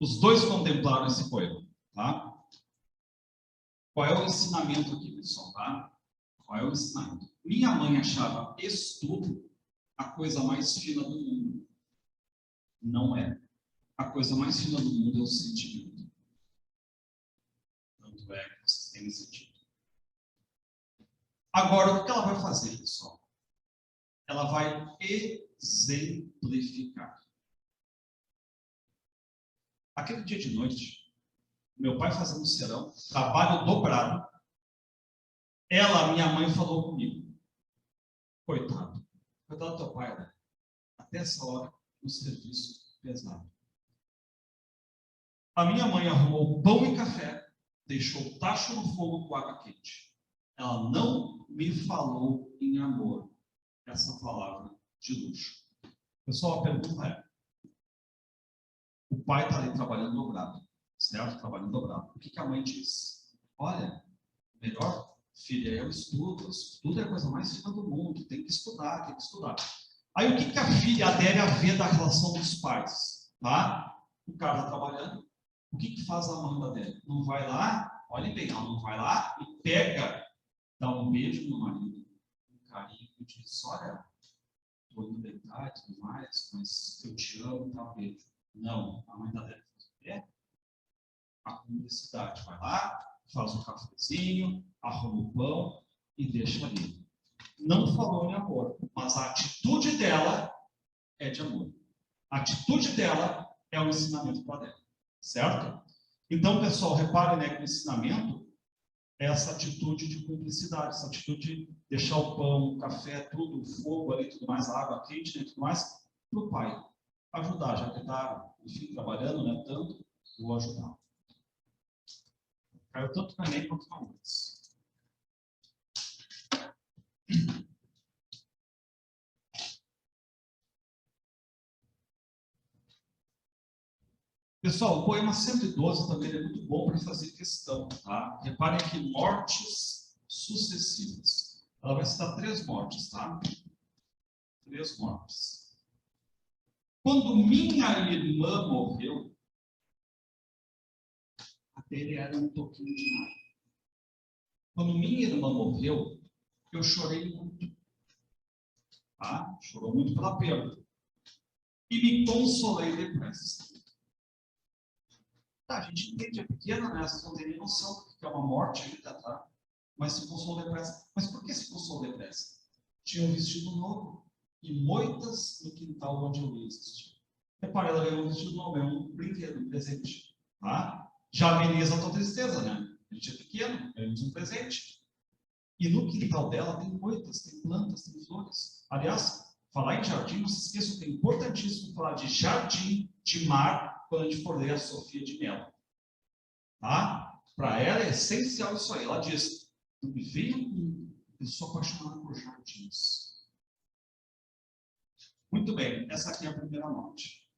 Os dois contemplaram esse poema, tá? Qual é o ensinamento aqui, pessoal, tá? Qual é o ensinamento? Minha mãe achava estudo a coisa mais fina do mundo. Não é. A coisa mais fina do mundo é o sentimento. Tanto é que vocês têm sentido. Agora, o que ela vai fazer, pessoal? Ela vai exemplificar. Aquele dia de noite, meu pai fazendo serão, trabalho dobrado, ela, minha mãe, falou comigo. Coitado do teu pai, né? Até essa hora, um serviço pesado. A minha mãe arrumou pão e café, deixou o tacho no fogo com água quente. Ela não me falou em amor essa palavra de luxo. Pessoal, a pergunta é, o pai está ali trabalhando dobrado, certo? Trabalhando dobrado. O que a mãe diz? Olha, melhor, filha, é o estudo. Estudo é a coisa mais fina do mundo. Tem que estudar, tem que estudar. Aí o que a filha deve haver da relação dos pais? Tá? O cara está trabalhando. O que faz a mãe da Adélia? Não vai lá, olhem bem, ela não vai lá e pega, dá um beijo no marido, um carinho, e diz, olha, estou indo deitar e tudo mais, mas eu te amo, tá, beijo. Não, a mãe da Adélia faz o quê? A cumplicidade. Vai lá, faz um cafezinho, arruma o pão e deixa ali. Não falou em amor, mas a atitude dela é de amor. A atitude dela é o ensinamento para ela, certo? Então, pessoal, reparem, né, que o ensinamento é essa atitude de cumplicidade, essa atitude de deixar o pão, o café, tudo, o fogo ali, tudo mais, a água quente, né, tudo mais, para o pai ajudar, já que está, enfim, trabalhando, né, tanto, vou ajudar. Caiu tanto na Enem quanto na URGS. Pessoal, o poema 112 também é muito bom para fazer questão, tá? Reparem aqui, mortes sucessivas. Ela vai citar 3 mortes, tá? 3 mortes. Quando minha irmã morreu, a dele era um toquinho de nada. Quando minha irmã morreu, eu chorei muito. Tá? Chorou muito pela perda. E me consolei depressa. Tá, a gente entende, é pequena, né? Vocês não têm nem noção do que é uma morte ainda, tá? Mas se consolou depressa. Mas por que se consolou depressa? Tinha um vestido novo e moitas no quintal onde eu ia existir. Repara, ela ganhou um vestido novo, é um brinquedo, um presente. Tá? Já ameniza a tua tristeza, né? A gente é pequeno, ganhamos um presente. E no quintal dela tem moitas, tem plantas, tem flores. Aliás, falar em jardim, não se esqueçam que é importantíssimo falar de jardim, de mar, quando a gente for ler a Sofia de Mello. Tá? Para ela é essencial isso aí. Ela diz, me veio, eu sou apaixonada por jardins. Muito bem, essa aqui é a primeira morte.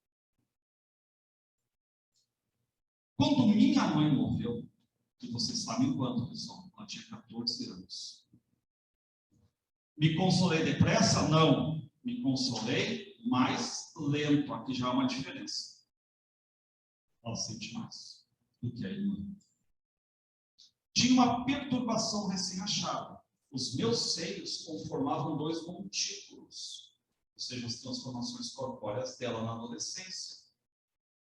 Quando minha mãe morreu, que vocês sabem quando, pessoal, ela tinha 14 anos. Me consolei depressa? Não. Me consolei mais lento. Aqui já há uma diferença. Ela sente mais do que a irmã. Tinha uma perturbação recém-achada. Os meus seios conformavam 2 montículos, ou seja, as transformações corpóreas dela na adolescência.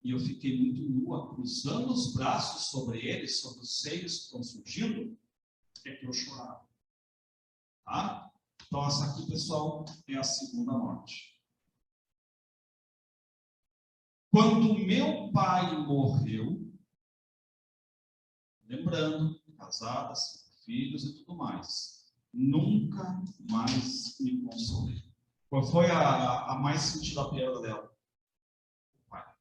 E eu fiquei muito nua, cruzando os braços sobre eles, sobre os seios que estão surgindo, é que eu chorava. Tá? Então, essa aqui, pessoal, é a segunda morte. Quando meu pai morreu, lembrando, casadas, filhos e tudo mais, nunca mais me consolei. Qual foi a mais sentida a perda dela? O pai.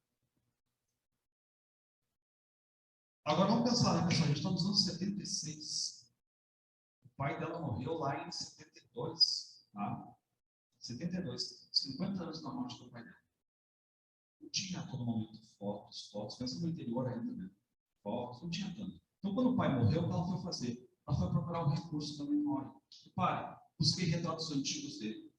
Agora vamos pensar, né, pessoal? A gente está nos anos 76. O pai dela morreu lá em 72. Tá? 72. 50 anos da morte do pai dela. Não tinha a todo momento fotos. Pensa no interior ainda, né? Fotos, não tinha tanto. Então, quando o pai morreu, o que ela foi fazer? Ela foi procurar o recurso da memória. Pai, busquei retratos antigos dele.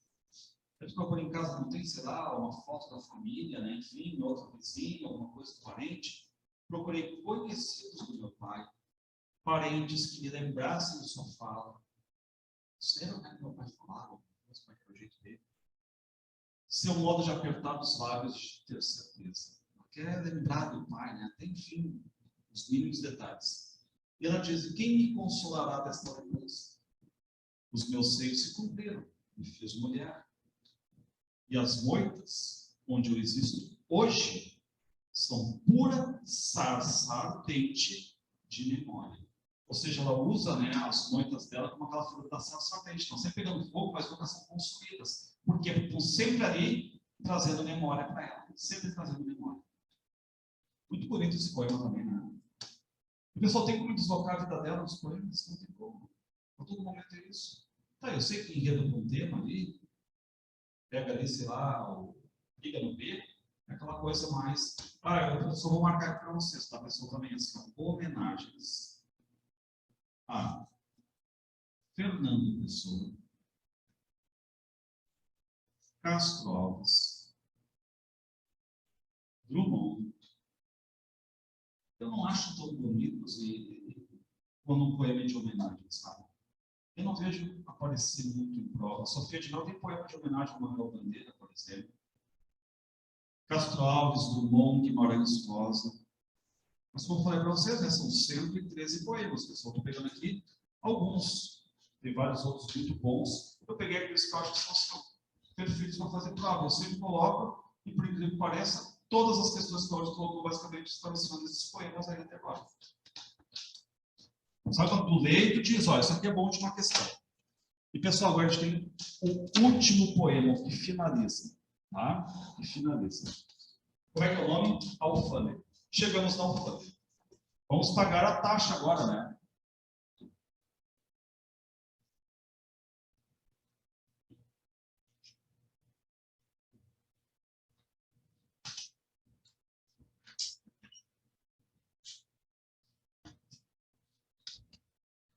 Eu procurei em casa, não tem, sei lá, uma foto da família, né? Enfim, outro vizinho, alguma coisa do parente. Procurei conhecidos do meu pai, parentes que me lembrassem de sua fala. Isso era o que meu pai falava, mas como é que era o jeito dele. Seu modo de apertar os lábios, de ter certeza. Ela quer lembrar do pai, né? Até, enfim, os mínimos detalhes. E ela diz: quem me consolará desta lembrança? Os meus seios se cumpriram, me fiz mulher. E as moitas, onde eu existo hoje, são pura sarça ardente de memória. Ou seja, ela usa, né, as moitas dela como aquela figura da sarça ardente. Estão sempre pegando fogo, mas nunca são consumidas. Porque estão sempre ali trazendo memória para ela. Sempre trazendo memória. Muito bonito esse poema também, né? O pessoal tem como deslocar a vida dela nos poemas? Não tem como. A todo momento é isso. Tá, eu sei que enredo com um tema ali, pega ali, sei lá, o liga no B, é aquela coisa mais. Eu só vou marcar aqui para vocês, tá, pessoal? Também assim, homenagens a Fernando Pessoa, Castro Alves, Drummond. Eu não acho tão bonitos quando um poema de homenagem, sabe? Eu não vejo aparecer muito em prova. Sofia de Mel tem poema de homenagem a Manuel Bandeira, por exemplo. Castro Alves, Drummond, Guimarães Rosa. Mas como eu falei para vocês, né, são 113 poemas, pessoal. Estou pegando aqui alguns. Tem vários outros muito bons. Eu peguei aqueles que eu acho que são perfeitos para fazer prova. Eu sempre coloco, e por incrível que pareça, todas as questões que eu hoje colocou basicamente estão em cima desses poemas aí até agora. Sabe quando tu lê e tu diz, olha, isso aqui é bom de uma questão. E, pessoal, agora a gente tem o último poema que finaliza. Tá? Que finaliza. Como é que é o nome? Alfândega. Chegamos na alfândega. Vamos pagar a taxa agora, né?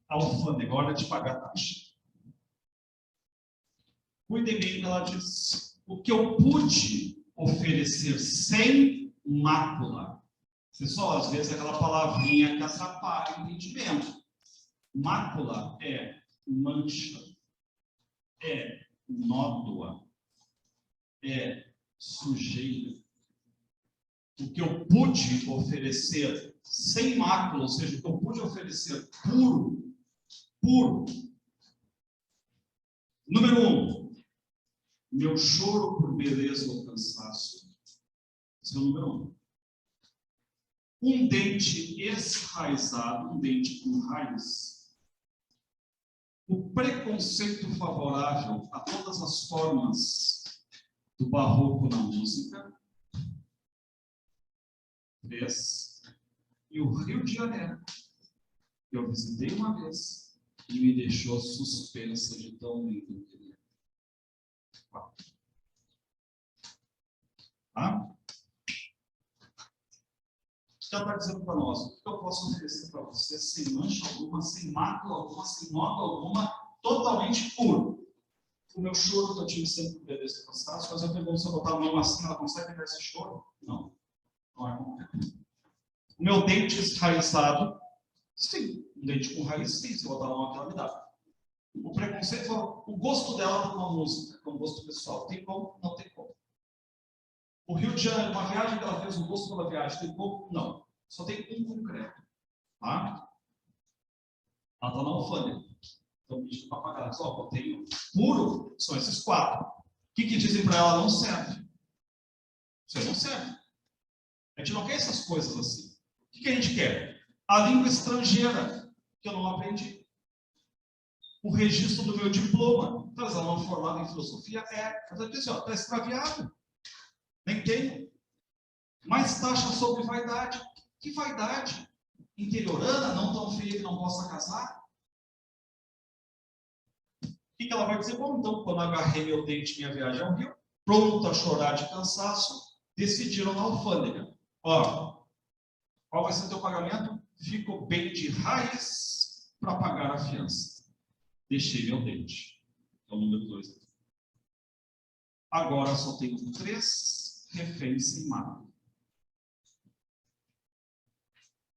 Alfândega, hora de pagar a taxa. Cuidem bem que ela diz: o que eu pude oferecer sem mácula. Pessoal, às vezes é aquela palavrinha que atrapalha o entendimento. Mácula é mancha, é nódoa, é sujeira. O que eu pude oferecer sem mácula, ou seja, o que eu pude oferecer puro. Número 1, meu choro por beleza ou cansaço. Esse é o número 1. Um dente esraizado, um dente com raiz. O preconceito favorável a todas as formas do barroco na música. 3. E o Rio de Janeiro, que eu visitei uma vez e me deixou suspensa de tão lindo que ele é. 4. Tá? Já está dizendo para nós, o que eu posso oferecer para você sem mancha alguma, sem mácula alguma, sem nota alguma, totalmente puro. O meu choro que eu tive sempre com beleza e cansaço, mas eu pergunto, se eu botar a mão assim, ela consegue pegar esse choro? Não. Não é como é. O meu dente esraizado, sim. Um dente com raiz, sim. Se eu botar a mão aqui, ela me dá. O preconceito, o gosto dela por uma música, que é um gosto pessoal. Tem como? Não tem como. O Rio de Janeiro, uma viagem que ela fez, um gosto pela viagem, tem como? Não. Só tem um concreto. Tá? Ela está na alfândega. Então, pedindo para pagar. Só, botei puro, são esses 4. O que dizem para ela? Não serve. Isso aí não serve. A gente não quer essas coisas assim. O que a gente quer? A língua estrangeira, que eu não aprendi. O registro do meu diploma. Então, ela não é formada em filosofia? Mas ela disse, está extraviado. Nem tenho. Mais taxa sobre vaidade. Que vaidade? interiorana, não tão feia que não possa casar? O que ela vai dizer? Bom, então, quando agarrei meu dente minha viagem ao Rio, pronto a chorar de cansaço, decidiram na alfândega. Ó, qual vai ser o teu pagamento? Ficou bem de raiz para pagar a fiança. Deixei meu dente. É o número 2 aqui. Agora só tenho 3 reféns sem mata.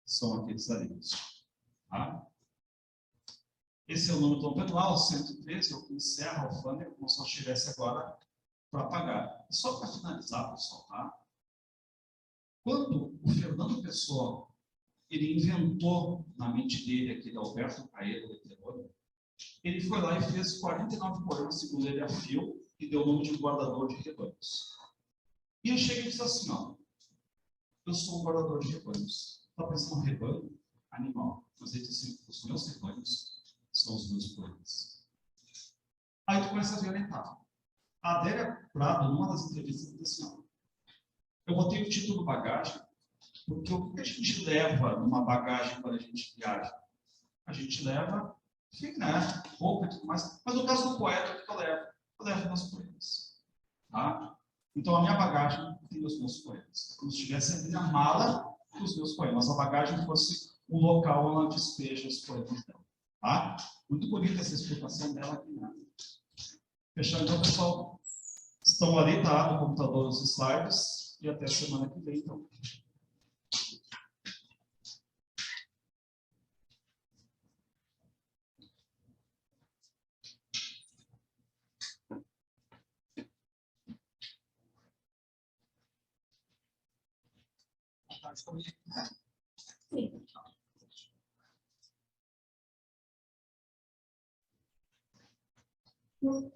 São aqueles ali. Tá? Esse é o número do penal, 113, eu encerro a alfândega, como se nós estivesse agora para pagar. E só para finalizar, pessoal, tá? Quando o Fernando Pessoa, ele inventou na mente dele, aquele Alberto Caeiro, ele foi lá e fez 49 poemas, segundo ele, a fio, e deu o nome de guardador de rebanhos. E eu cheguei e disse assim, ó, eu sou um guardador de rebanhos. Está pensando em rebanho? Animal. Mas ele disse assim, os meus rebanhos são os meus poemas. Aí tu começa a ver a metáfora. A Adélia Prado, numa das entrevistas, disse assim, ó, eu botei o título bagagem, porque o que a gente leva numa bagagem quando a gente viaja? A gente leva, enfim, né, roupa e tudo mais. Mas no caso do poeta, o que eu levo? Eu levo meus poemas. Tá? Então, a minha bagagem tem os meus poemas. Como se estivesse ali na mala dos meus poemas. A bagagem fosse um local onde ela despeja os poemas dela. Tá? Muito bonita essa explicação dela aqui. Né? Fechando, então, pessoal. Estão ali, tá? No computador, os slides. E até a semana que vem, então.
Sim.